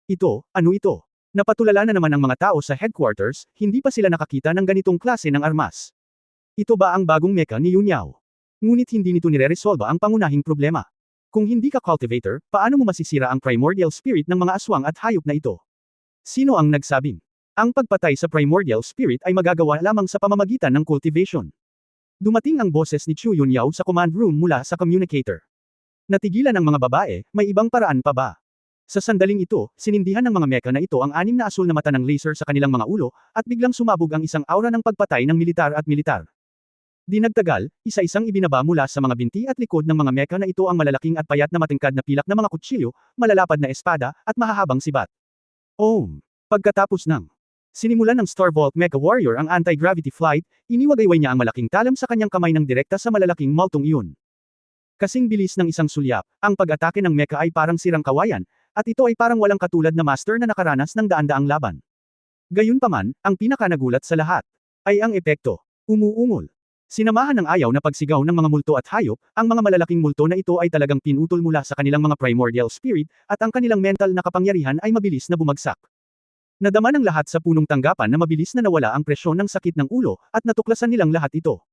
Ito, ano ito? Napatulala na naman ang mga tao sa headquarters, hindi pa sila nakakita ng ganitong klase ng armas. Ito ba ang bagong meka ni Yunyao? Ngunit hindi nito nire-resolba ang pangunahing problema. Kung hindi ka cultivator, paano mo masisira ang primordial spirit ng mga aswang at hayop na ito? Sino ang nagsabing? Ang pagpatay sa primordial spirit ay magagawa lamang sa pamamagitan ng cultivation. Dumating ang boses ni Chu Yunyao sa command room mula sa communicator. Natigilan ang mga babae, may ibang paraan pa ba? Sa sandaling ito, sinindihan ng mga meka na ito ang 6 na asul na mata ng laser sa kanilang mga ulo, at biglang sumabog ang isang aura ng pagpatay ng militar at militar. Di nagtagal, isa-isang ibinaba mula sa mga binti at likod ng mga meka na ito ang malalaking at payat na matingkad na pilak na mga kutsilyo, malalapad na espada, at mahahabang sibat. Pagkatapos ng sinimulan ng Star Vault Mecha Warrior ang anti-gravity flight, iniwagayway niya ang malaking talam sa kanyang kamay ng direkta sa malalaking multong iyon. Kasing bilis ng isang sulyap, ang pag-atake ng mecha ay parang sirang kawayan, at ito ay parang walang katulad na master na nakaranas ng daan-daang laban. Gayunpaman, ang pinakanagulat sa lahat ay ang epekto. Umuungol. Sinamahan ng ayaw na pagsigaw ng mga multo at hayop, ang mga malalaking multo na ito ay talagang pinutol mula sa kanilang mga primordial spirit, at ang kanilang mental na kapangyarihan ay mabilis na bumagsak. Nadama ng lahat sa punong tanggapan na mabilis na nawala ang presyon ng sakit ng ulo, at natuklasan nilang lahat ito.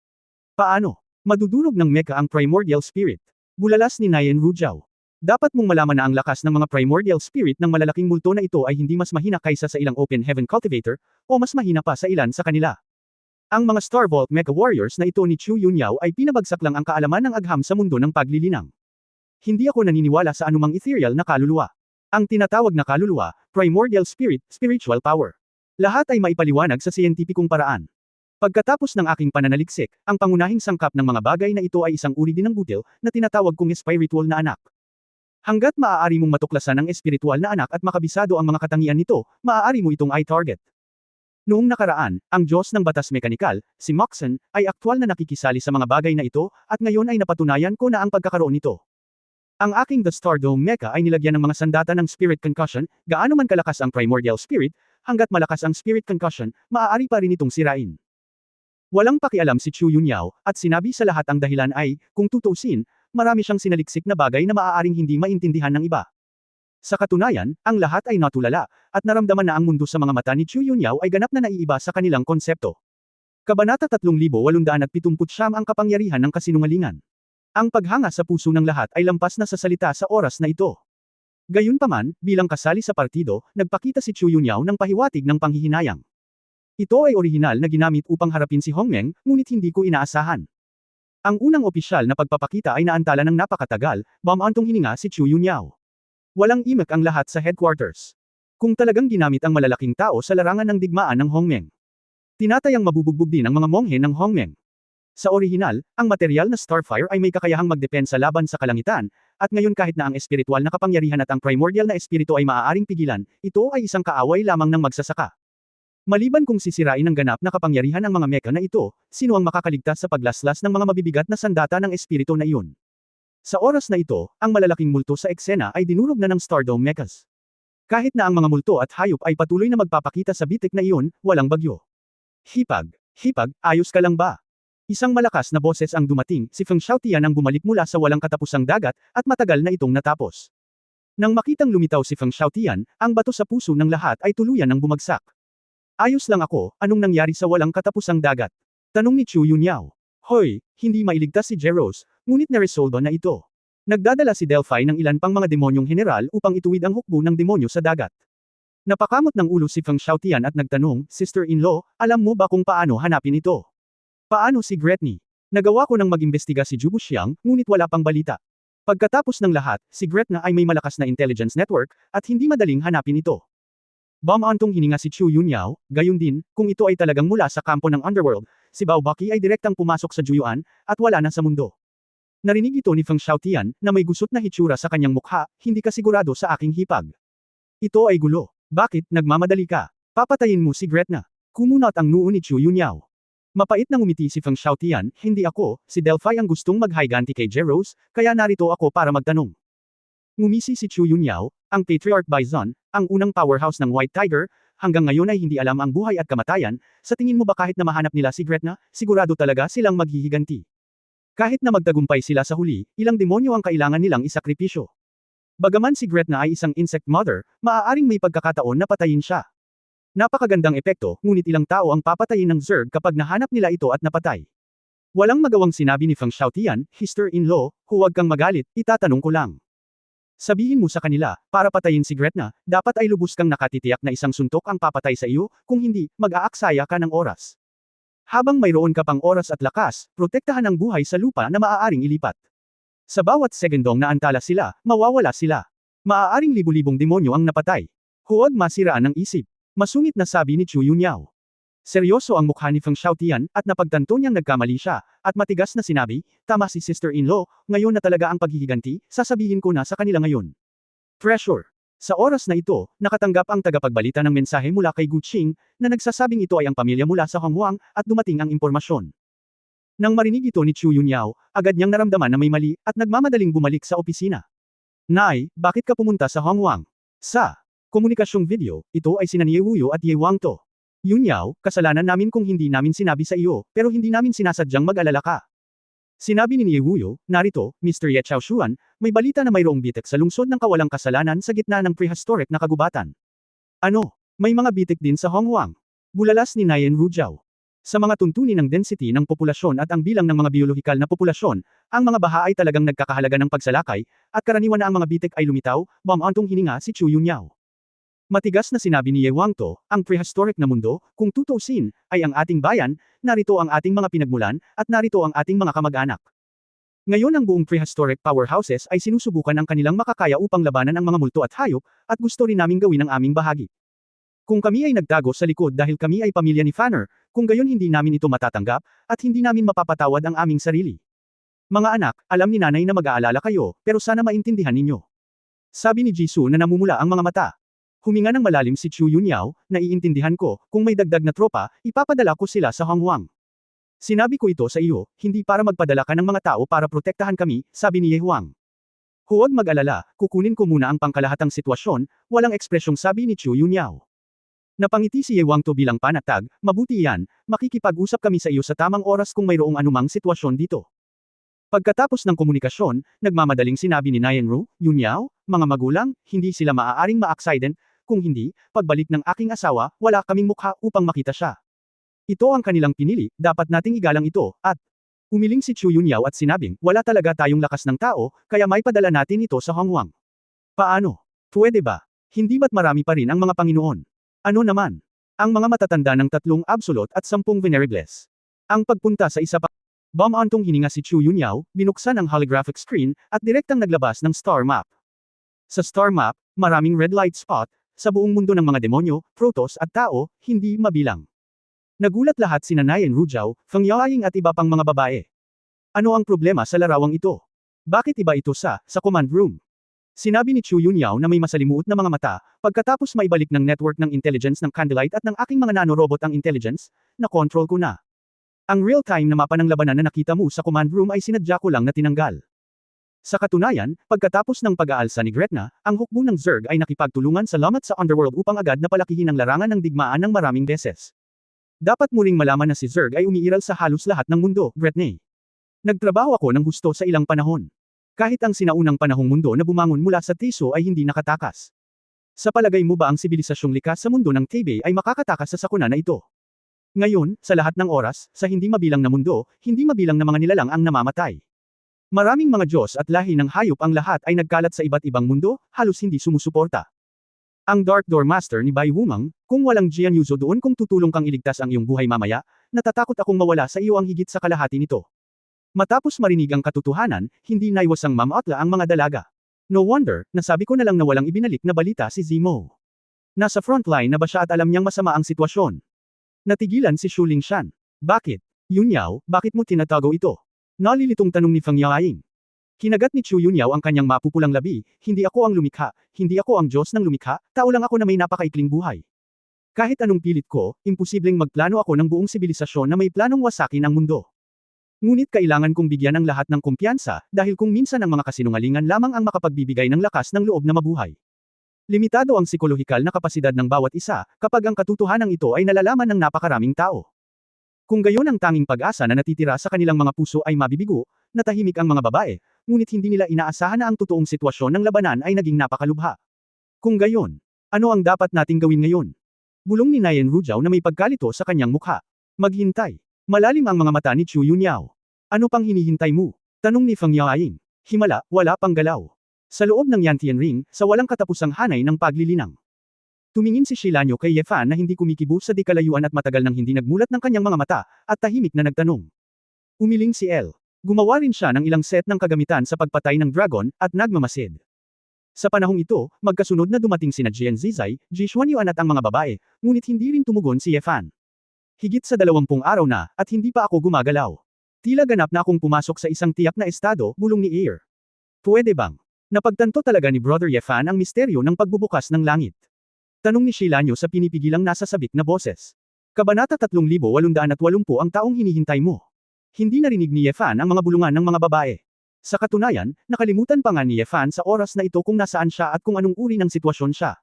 Paano? Madudurog ng mecha ang primordial spirit. Bulalas ni Nayan Rujiao. Dapat mong malaman na ang lakas ng mga primordial spirit ng malalaking multo na ito ay hindi mas mahina kaysa sa ilang open heaven cultivator, o mas mahina pa sa ilan sa kanila. Ang mga Star Vault Mecha Warriors na ito ni Chu Yunyao ay pinabagsak lang ang kaalaman ng agham sa mundo ng paglilinang. Hindi ako naniniwala sa anumang ethereal na kaluluwa. Ang tinatawag na kaluluwa, primordial spirit, spiritual power. Lahat ay maipaliwanag sa siyentipikong paraan. Pagkatapos ng aking pananaliksik, ang pangunahing sangkap ng mga bagay na ito ay isang uri din ng butil, na tinatawag kong spiritual na anak. Hanggat maaari mong matuklasan ang espiritual na anak at makabisado ang mga katangian nito, maaari mo itong i-target. Noong nakaraan, ang Diyos ng batas mekanikal, si Moxon, ay aktwal na nakikisali sa mga bagay na ito, at ngayon ay napatunayan ko na ang pagkakaroon nito. Ang aking The Stardome Mecha ay nilagyan ng mga sandata ng Spirit Concussion, gaano man kalakas ang Primordial Spirit, hanggat malakas ang Spirit Concussion, maaari pa rin itong sirain. Walang pakialam si Chu Yunyao, at sinabi sa lahat ang dahilan ay, kung tutuusin, marami siyang sinaliksik na bagay na maaaring hindi maintindihan ng iba. Sa katunayan, ang lahat ay natulala, at naramdaman na ang mundo sa mga mata ni Chu Yunyao ay ganap na naiiba sa kanilang konsepto. Kabanata 3879 ang kapangyarihan ng kasinungalingan. Ang paghanga sa puso ng lahat ay lampas na sa salita sa oras na ito. Gayunpaman, bilang kasali sa partido, nagpakita si Chu Yunyao ng pahiwatig ng panghihinayang. Ito ay orihinal na ginamit upang harapin si Hongmeng, ngunit hindi ko inaasahan. Ang unang opisyal na pagpapakita ay naantala ng napakatagal, bumantong hininga si Chu Yunyao. Walang imak ang lahat sa headquarters. Kung talagang ginamit ang malalaking tao sa larangan ng digmaan ng Hongmeng. Tinatayang mabubugbog din ang mga monghe ng Hongmeng. Sa orihinal, ang material na Starfire ay may kakayahang magdepensa laban sa kalangitan, at ngayon kahit na ang espiritual na kapangyarihan at ang primordial na espiritu ay maaaring pigilan, ito ay isang kaaway lamang ng magsasaka. Maliban kung sisirain ng ganap na kapangyarihan ang mga mecha na ito, sino ang makakaligtas sa paglaslas ng mga mabibigat na sandata ng espiritu na iyon? Sa oras na ito, ang malalaking multo sa eksena ay dinurog na ng Stardome Mechas. Kahit na ang mga multo at hayop ay patuloy na magpapakita sa bitik na iyon, walang bagyo. Hipag, ayos ka lang ba? Isang malakas na boses ang dumating, si Feng Xiaotian ang bumalik mula sa walang katapusang dagat, at matagal na itong natapos. Nang makitang lumitaw si Feng Xiaotian, ang bato sa puso ng lahat ay tuluyan ng bumagsak. Ayos lang ako, anong nangyari sa walang katapusang dagat? Tanong ni Chu Yunyao. Hoy, hindi mailigtas si Jeros, ngunit naresolba na ito. Nagdadala si Delphi ng ilan pang mga demonyong general upang ituwid ang hukbo ng demonyo sa dagat. Napakamot ng ulo si Feng Xiaotian at nagtanong, Sister-in-law, alam mo ba kung paano hanapin ito? Paano si Gretny? Nagawa ko nang mag-imbestiga si Zhubu Xiang, ngunit wala pang balita. Pagkatapos ng lahat, si Gretna ay may malakas na intelligence network, at hindi madaling hanapin ito. Bumantong hininga si Chu Yunyao, gayon din, kung ito ay talagang mula sa kampo ng Underworld, si Bao Baki ay direktang pumasok sa Juyuan, at wala na sa mundo. Narinig ito ni Feng Xiaotian, na may gusot na hitsura sa kanyang mukha, hindi ka sigurado sa aking hipag. Ito ay gulo. Bakit, nagmamadali ka? Papatayin mo si Gretna. Kumunat ang noo ni Chu Yunyao. Mapait na ngumiti si Feng Xiaotian, hindi ako, si Delphi ang gustong maghiganti kay Jeros, kaya narito ako para magtanong. Ngumisi si Chu Yunyao, ang Patriarch Bison, ang unang powerhouse ng White Tiger, hanggang ngayon ay hindi alam ang buhay at kamatayan, sa tingin mo ba kahit na mahanap nila si Gretna, sigurado talaga silang maghihiganti? Kahit na magtagumpay sila sa huli, ilang demonyo ang kailangan nilang isakripisyo. Bagaman si Gretna ay isang insect mother, maaaring may pagkakataon na patayin siya. Napakagandang epekto, ngunit ilang tao ang papatayin ng Zerg kapag nahanap nila ito at napatay. Walang magawang sinabi ni Feng Xiaotian, Sister-in-law, huwag kang magalit, itatanong ko lang. Sabihin mo sa kanila, para patayin si Gretna, dapat ay lubos kang nakatitiyak na isang suntok ang papatay sa iyo, kung hindi, mag-aaksaya ka ng oras. Habang mayroon ka pang oras at lakas, protektahan ang buhay sa lupa na maaaring ilipat. Sa bawat segundong naantala sila, mawawala sila. Maaaring libu-libong demonyo ang napatay. Huwag masiraan ng isip. Masungit na sabi ni Chu Yunyao. Seryoso ang mukha ni Feng Xiaotian, at napagtanto niyang nagkamali siya, at matigas na sinabi, tama si sister-in-law, ngayon na talaga ang paghihiganti, sasabihin ko na sa kanila ngayon. Pressure. Sa oras na ito, nakatanggap ang tagapagbalita ng mensahe mula kay Gu Qing, na nagsasabing ito ay ang pamilya mula sa Honghuang, at dumating ang impormasyon. Nang marinig ito ni Chu Yunyao, agad niyang naramdaman na may mali, at nagmamadaling bumalik sa opisina. Nay, bakit ka pumunta sa Honghuang? Sa komunikasyong video, ito ay sina Ye Wuyo at Ye Wangto. Yunyao, kasalanan namin kung hindi namin sinabi sa iyo, pero hindi namin sinasadyang mag-alala ka. Sinabi ni Ye Wuyo, narito, Mr. Ye Chaoshuan, may balita na mayroong bitik sa lungsod ng kawalang kasalanan sa gitna ng prehistoric na kagubatan. Ano? May mga bitik din sa Honghuang. Bulalas ni Nayen Rujiao. Sa mga tuntunin ng density ng populasyon at ang bilang ng mga biolohikal na populasyon, ang mga baha ay talagang nagkakahalaga ng pagsalakay, at karaniwan na ang mga bitik ay lumitaw, bumantong hininga si Chu Yunyao. Matigas na sinabi ni Ye Wangto, ang prehistoric na mundo, kung tutuusin, ay ang ating bayan, narito ang ating mga pinagmulan, at narito ang ating mga kamag-anak. Ngayon ang buong prehistoric powerhouses ay sinusubukan ang kanilang makakaya upang labanan ang mga multo at hayop, at gusto rin naming gawin ang aming bahagi. Kung kami ay nagtago sa likod dahil kami ay pamilya ni Fanner, kung gayon hindi namin ito matatanggap, at hindi namin mapapatawad ang aming sarili. Mga anak, alam ni nanay na mag-aalala kayo, pero sana maintindihan ninyo. Sabi ni Jisoo na namumula ang mga mata. Huminga ng malalim si Chu Yunyao, naiintindihan ko, kung may dagdag na tropa, ipapadala ko sila sa Honghuang. Sinabi ko ito sa iyo, hindi para magpadala ka ng mga tao para protektahan kami, sabi ni Ye Huang. Huwag mag-alala, kukunin ko muna ang pangkalahatang sitwasyon, walang ekspresyong sabi ni Chu Yunyao. Napangiti si Ye Huang to bilang panatag, mabuti yan, makikipag-usap kami sa iyo sa tamang oras kung mayroong anumang sitwasyon dito. Pagkatapos ng komunikasyon, nagmamadaling sinabi ni Nayenru, Yunyao, mga magulang, hindi sila maaaring ma-accident, kung hindi, pagbalik ng aking asawa, wala kaming mukha upang makita siya. Ito ang kanilang pinili, dapat nating igalang ito, at umiling si Chu Yunyao at sinabing, wala talaga tayong lakas ng tao, kaya may padala natin ito sa Honghuang. Paano? Pwede ba? Hindi ba't marami pa rin ang mga Panginoon? Ano naman? Ang mga matatanda ng 3 absolute at 10 venerables. Ang pagpunta sa isa pa Bumantong hininga si Chu Yunyao, binuksan ang holographic screen, at direktang naglabas ng star map. Sa star map, maraming red light spot, sa buong mundo ng mga demonyo, protos at tao, hindi mabilang. Nagulat lahat sina Nayen Rujao, Feng Yaoying at iba pang mga babae. Ano ang problema sa larawang ito? Bakit iba ito sa command room? Sinabi ni Chu Yunyao na may masalimuot na mga mata, pagkatapos maibalik ng network ng intelligence ng Candlelight at ng aking mga nanorobot ang intelligence, na control ko na. Ang real-time na mapa ng labanan na nakita mo sa command room ay sinadya ko lang na tinanggal. Sa katunayan, pagkatapos ng pag-aalsa ni Gretna, ang hukbo ng Zerg ay nakipagtulungan sa Lamat sa Underworld upang agad na palakihin ang larangan ng digmaan ng maraming beses. Dapat mo ring malaman na si Zerg ay umiiral sa halos lahat ng mundo, Gretna. Nagtrabaho ako ng husto sa ilang panahon. Kahit ang sinaunang panahong mundo na bumangon mula sa Tiso ay hindi nakatakas. Sa palagay mo ba ang sibilisasyong likas sa mundo ng Tebe ay makakatakas sa sakuna na ito? Ngayon, sa lahat ng oras, sa hindi mabilang na mundo, hindi mabilang na mga nilalang ang namamatay. Maraming mga Diyos at lahi ng hayop ang lahat ay nagkalat sa iba't ibang mundo, halos hindi sumusuporta. Ang Dark Door Master ni Bai Wumang, kung walang Jian Yuzo doon kung tutulong kang iligtas ang iyong buhay mamaya, natatakot akong mawala sa iyo ang higit sa kalahati nito. Matapos marinig ang katotohanan, hindi naiwasang mamotla ang mga dalaga. No wonder, nasabi ko na lang na walang ibinalik na balita si Zemo. Nasa frontline na ba siya at alam niyang masama ang sitwasyon? Natigilan si Shu Lingshan. Bakit? Yunyao, bakit mo tinatago ito? Nalilitong tanong ni Feng Yaoying. Kinagat ni Chu Yunyao ang kanyang mapupulang labi, hindi ako ang lumikha, hindi ako ang Diyos ng lumikha, tao lang ako na may napakaikling buhay. Kahit anong pilit ko, imposibleng magplano ako ng buong sibilisasyon na may planong wasakin ang mundo. Ngunit kailangan kong bigyan ng lahat ng kumpiyansa, dahil kung minsan ang mga kasinungalingan lamang ang makapagbibigay ng lakas ng loob na mabuhay. Limitado ang psikolohikal na kapasidad ng bawat isa, kapag ang katotohanan ito ay nalalaman ng napakaraming tao. Kung gayon ang tanging pag-asa na natitira sa kanilang mga puso ay mabibigo, natahimik ang mga babae, ngunit hindi nila inaasahan na ang totoong sitwasyon ng labanan ay naging napakalubha. Kung gayon, ano ang dapat nating gawin ngayon? Bulong ni Nayen Rujao na may pagkalito sa kanyang mukha. Maghintay. Malalim ang mga mata ni Chu Yunyao. Ano pang hinihintay mo? Tanong ni Feng Yaoying. Himala, wala pang galaw. Sa loob ng Yantian Ring, sa walang katapusang hanay ng paglilinang. Tumingin si Shilanyo kay Ye Fan na hindi kumikibo sa dikalayuan at matagal nang hindi nagmulat ng kanyang mga mata, at tahimik na nagtanong. Umiling si El. Gumawa rin siya ng ilang set ng kagamitan sa pagpatay ng dragon, at nagmamasid. Sa panahong ito, magkasunod na dumating sina Jian Zizai, Ji Xuanyuan at ang mga babae, ngunit hindi rin tumugon si Ye Fan. Higit sa 20 araw na, at hindi pa ako gumagalaw. Tila ganap na akong pumasok sa isang tiyak na estado, bulong ni Air. Pwede bang? Napagtanto talaga ni Brother Ye Fan ang misteryo ng pagbubukas ng langit. Tanong ni Shilanyo sa pinipigilang nasa sabik na boses. Kabanata 3880 ang taong hinihintay mo. Hindi narinig ni Ye Fan ang mga bulungan ng mga babae. Sa katunayan, nakalimutan pa nga ni Ye Fan sa oras na ito kung nasaan siya at kung anong uri ng sitwasyon siya.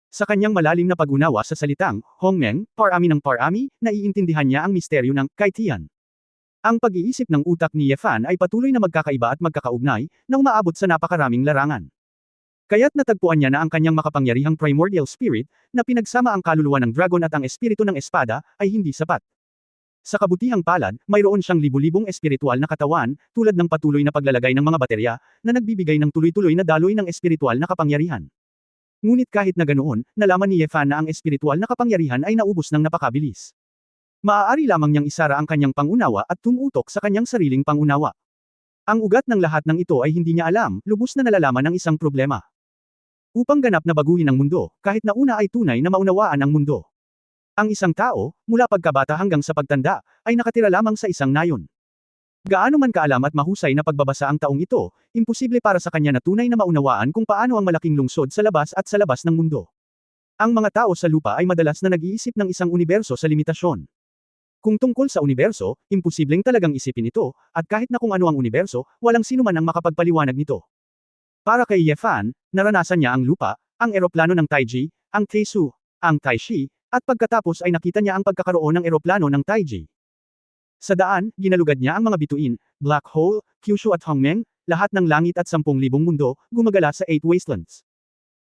Sa kanyang malalim na pag-unawa sa salitang, Hongmeng, parami ng parami, naiintindihan niya ang misteryo ng Kaitian. Ang pag-iisip ng utak ni Ye Fan ay patuloy na magkakaiba at magkakaugnay, na umaabot sa napakaraming larangan. Kaya't natagpuan niya na ang kanyang makapangyarihang primordial spirit, na pinagsama ang kaluluwa ng dragon at ang espiritu ng espada, ay hindi sapat. Sa kabutihang palad, mayroon siyang libu-libong espiritual na katawan, tulad ng patuloy na paglalagay ng mga baterya, na nagbibigay ng tuloy-tuloy na daloy ng espiritual na kapangyarihan. Ngunit kahit na ganoon, nalaman ni Ye Fan na ang espiritual na kapangyarihan ay naubos ng napakabilis. Maaari lamang niyang isara ang kanyang pangunawa at tumutok sa kanyang sariling pangunawa. Ang ugat ng lahat ng ito ay hindi niya alam, lubos na nalalaman ang isang problema. Upang ganap na baguhin ang mundo, kahit na una ay tunay na maunawaan ang mundo. Ang isang tao, mula pagkabata hanggang sa pagtanda, ay nakatira lamang sa isang nayon. Gaano man kaalam at mahusay na pagbabasa ang taong ito, imposible para sa kanya na tunay na maunawaan kung paano ang malaking lungsod sa labas at sa labas ng mundo. Ang mga tao sa lupa ay madalas na nag-iisip ng isang universo sa limitasyon. Kung tungkol sa universo, imposibleng talagang isipin ito, at kahit na kung ano ang universo, walang sinuman ang makapagpaliwanag nito. Para kay Yefan, naranasan niya ang lupa, ang eroplano ng Taiji, ang Teisu, ang Taishi, at pagkatapos ay nakita niya ang pagkakaroon ng eroplano ng Taiji. Sa daan, ginalugad niya ang mga bituin, Black Hole, Kyushu at Hongmeng, lahat ng langit at 10,000 mundo, gumagala sa 8 wastelands.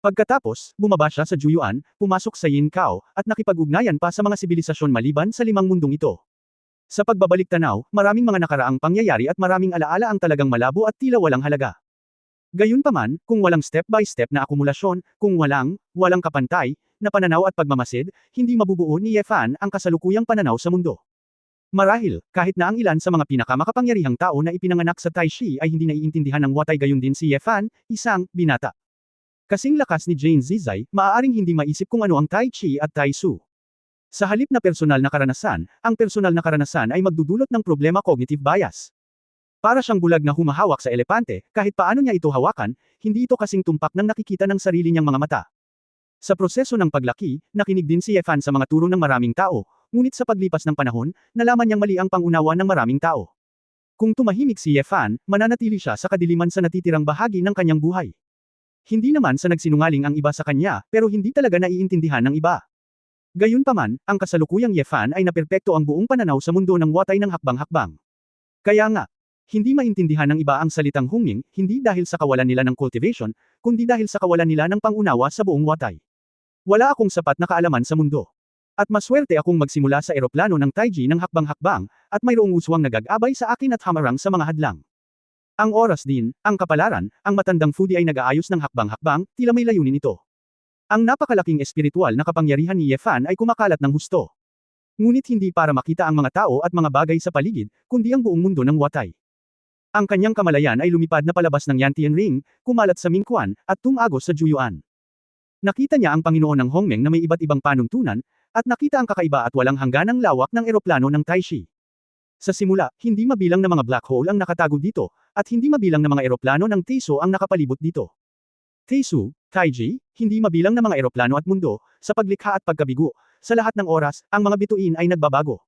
Pagkatapos, bumaba siya sa Juyuan, pumasok sa Yinkao, at nakipag-ugnayan pa sa mga sibilisasyon maliban sa 5 mundong ito. Sa pagbabalik tanaw, maraming mga nakaraang pangyayari at maraming alaala ang talagang malabo at tila walang halaga. Gayunpaman, kung walang step-by-step na akumulasyon, kung walang kapantay, na pananaw at pagmamasid, hindi mabubuo ni Yefan ang kasalukuyang pananaw sa mundo. Marahil, kahit na ang ilan sa mga pinakamakapangyarihang tao na ipinanganak sa Taishi ay hindi naiintindihan ng watay gayon din si Yefan, isang binata. Kasing lakas ni Jane Zizai, maaaring hindi maisip kung ano ang Tai Chi at Tai Su. Sa halip na personal na karanasan, ang personal na karanasan ay magdudulot ng problema cognitive bias. Para siyang bulag na humahawak sa elepante, kahit paano niya ito hawakan, hindi ito kasing tumpak ng nakikita ng sarili niyang mga mata. Sa proseso ng paglaki, nakinig din si Yefan sa mga turo ng maraming tao, ngunit sa paglipas ng panahon, nalaman niyang mali ang pangunawa ng maraming tao. Kung tumahimik si Yefan, mananatili siya sa kadiliman sa natitirang bahagi ng kanyang buhay. Hindi naman sa nagsinungaling ang iba sa kanya, pero hindi talaga naiintindihan ng iba. Gayunpaman, ang kasalukuyang Yefan ay naperpekto ang buong pananaw sa mundo ng watay ng hakbang-hakbang. Kaya nga, hindi maintindihan ng iba ang salitang hungming, hindi dahil sa kawalan nila ng cultivation, kundi dahil sa kawalan nila ng pangunawa sa buong watay. Wala akong sapat na kaalaman sa mundo. At maswerte akong magsimula sa eroplano ng Taiji ng hakbang-hakbang, at mayroong uswang nagag-abay sa akin at hamarang sa mga hadlang. Ang oras din, ang kapalaran, ang matandang foodie ay nag-aayos ng hakbang-hakbang, tila may layunin ito. Ang napakalaking espiritual na kapangyarihan ni Yefan ay kumakalat ng husto. Ngunit hindi para makita ang mga tao at mga bagay sa paligid, kundi ang buong mundo ng watay. Ang kanyang kamalayan ay lumipad na palabas ng Yantian Ring, kumalat sa Mingquan, at tumagos sa Juyuan. Nakita niya ang Panginoon ng Hongmeng na may iba't ibang panuntunan, at nakita ang kakaiba at walang hangganang lawak ng eroplano ng Taishi. Sa simula, hindi mabilang na mga black hole ang nakatago dito, at hindi mabilang na mga eroplano ng Teisu ang nakapalibot dito. Teisu, Taiji, hindi mabilang na mga eroplano at mundo, sa paglikha at pagkabigo, sa lahat ng oras, ang mga bituin ay nagbabago.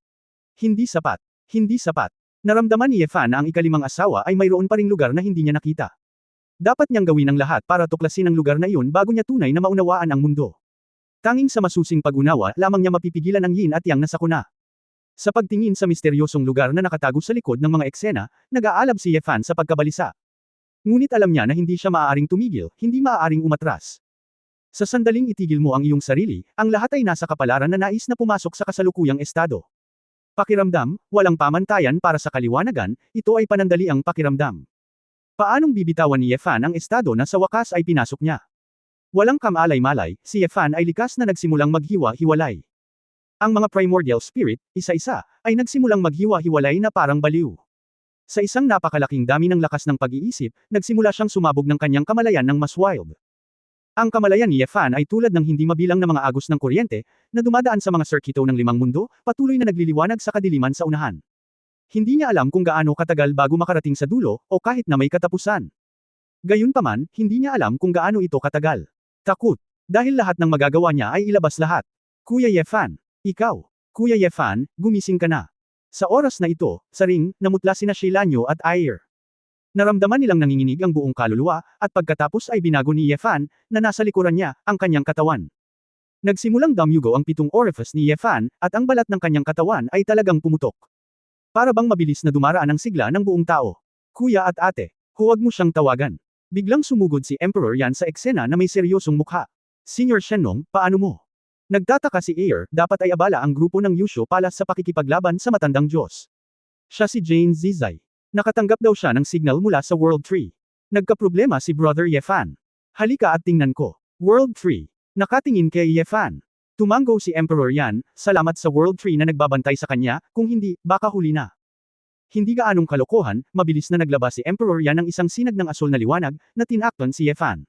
Hindi sapat. Hindi sapat. Naramdaman ni Yefan na ang ikalimang asawa ay mayroon pa ring lugar na hindi niya nakita. Dapat niyang gawin ang lahat para tuklasin ang lugar na iyon bago niya tunay na maunawaan ang mundo. Tanging sa masusing pag-unawa lamang niya mapipigilan ang yin at yang na sakuna. Sa pagtingin sa misteryosong lugar na nakatago sa likod ng mga eksena, nag-aalab si Yefan sa pagkabalisa. Ngunit alam niya na hindi siya maaaring tumigil, hindi maaaring umatras. Sa sandaling itigil mo ang iyong sarili, ang lahat ay nasa kapalaran na nais na pumasok sa kasalukuyang estado. Pakiramdam, walang pamantayan para sa kaliwanagan, ito ay panandaliang pakiramdam. Paanong bibitawan ni Yefan ang estado na sa wakas ay pinasok niya? Walang kamalay-malay, si Yefan ay likas na nagsimulang maghiwa-hiwalay. Ang mga primordial spirit, isa-isa, ay nagsimulang maghiwa-hiwalay na parang baliw. Sa isang napakalaking dami ng lakas ng pag-iisip, nagsimula siyang sumabog ng kanyang kamalayan ng mas wild. Ang kamalayan ni Yefan ay tulad ng hindi mabilang na mga agos ng kuryente, na dumadaan sa mga circuito ng 5 mundo, patuloy na nagliliwanag sa kadiliman sa unahan. Hindi niya alam kung gaano katagal bago makarating sa dulo, o kahit na may katapusan. Gayunpaman, hindi niya alam kung gaano ito katagal. Takot. Dahil lahat ng magagawa niya ay ilabas lahat. Kuya Yefan. Ikaw. Kuya Yefan, gumising ka na. Sa oras na ito, sa ring, namutla sina Sheilanyo at Ayer. Naramdaman nilang nanginginig ang buong kaluluwa, at pagkatapos ay binago ni Yefan, na nasa likuran niya, ang kanyang katawan. Nagsimulang damyugo ang 7 orifice ni Yefan, at ang balat ng kanyang katawan ay talagang pumutok. Para bang mabilis na dumaraan ang sigla ng buong tao. Kuya at ate, huwag mo siyang tawagan. Biglang sumugod si Emperor Yan sa eksena na may seryosong mukha. Senior Shenlong, paano mo? Nagtataka si Ayer, dapat ay abala ang grupo ng Yusho Palace sa pakikipaglaban sa matandang Diyos. Siya si Jane Zizai. Nakatanggap daw siya ng signal mula sa World Tree. Nagkaproblema si Brother Yefan. Halika at tingnan ko. World Tree. Nakatingin kay Yefan. Tumango si Emperor Yan, salamat sa World Tree na nagbabantay sa kanya, kung hindi, baka huli na. Hindi gaanong kalokohan, mabilis na naglabas si Emperor Yan ng isang sinag ng asul na liwanag, na tinakton si Yefan.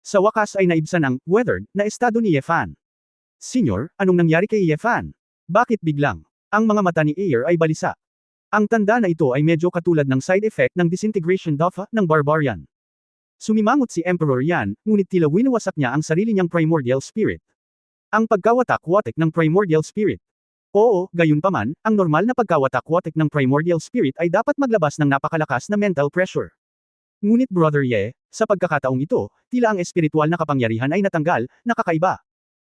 Sa wakas ay naibsan ang weathered na estado ni Ye Fan. Senyor, anong nangyari kay Ye Fan? Bakit biglang? Ang mga mata ni Ayer ay balisa. Ang tanda na ito ay medyo katulad ng side effect ng disintegration doffa ng barbarian. Sumimangot si Emperor Yan, ngunit tila winawasak niya ang sarili niyang primordial spirit. Ang pagkawatak-watak ng primordial spirit. Oo, gayunpaman, ang normal na pagkawatak-watak ng primordial spirit ay dapat maglabas ng napakalakas na mental pressure. Ngunit Brother Ye, sa pagkakataong ito, tila ang espiritual na kapangyarihan ay natanggal, nakakaiba.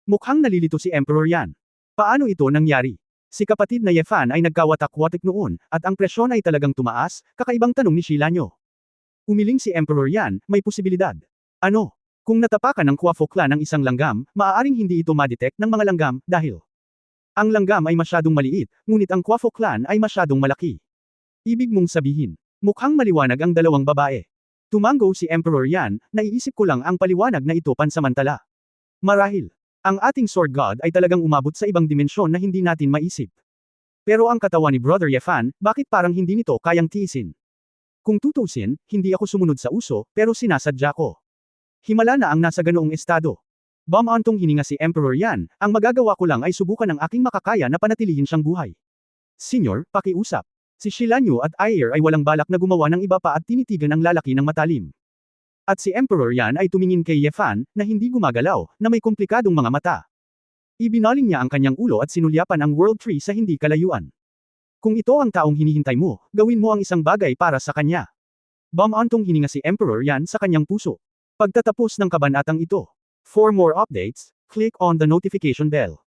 Mukhang nalilito si Emperor Yan. Paano ito nangyari? Si kapatid na Ye Fan ay nagkawatak-watak noon, at ang presyon ay talagang tumaas, kakaibang tanong ni Shilanyo. Umiling si Emperor Yan, may posibilidad. Ano? Kung natapakan ng Kuafo clan ng isang langgam, maaaring hindi ito ma-detect ng mga langgam, dahil ang langgam ay masyadong maliit, ngunit ang Kuafo clan ay masyadong malaki. Ibig mong sabihin, mukhang maliwanag ang dalawang babae. Tumango si Emperor Yan, naiisip ko lang ang paliwanag na ito pansamantala. Marahil, ang ating Sword God ay talagang umabot sa ibang dimensyon na hindi natin maisip. Pero ang katawan ni Brother Ye Fan, bakit parang hindi nito kayang tiisin? Kung tutusin, hindi ako sumunod sa uso, pero sinasadya ko. Himala na ang nasa ganoong estado. Bumantong hininga si Emperor Yan, ang magagawa ko lang ay subukan ang aking makakaya na panatilihin siyang buhay. Senyor, pakiusap. Si Shilanyo at Ayer ay walang balak na gumawa ng iba pa at tinitigan ang lalaki ng matalim. At si Emperor Yan ay tumingin kay Ye Fan, na hindi gumagalaw, na may komplikadong mga mata. Ibinaling niya ang kanyang ulo at sinulyapan ang World Tree sa hindi kalayuan. Kung ito ang taong hinihintay mo, gawin mo ang isang bagay para sa kanya. Bumantong hininga si Emperor Yan sa kanyang puso. Pagtatapos ng kabanatang ito. For more updates, click on the notification bell.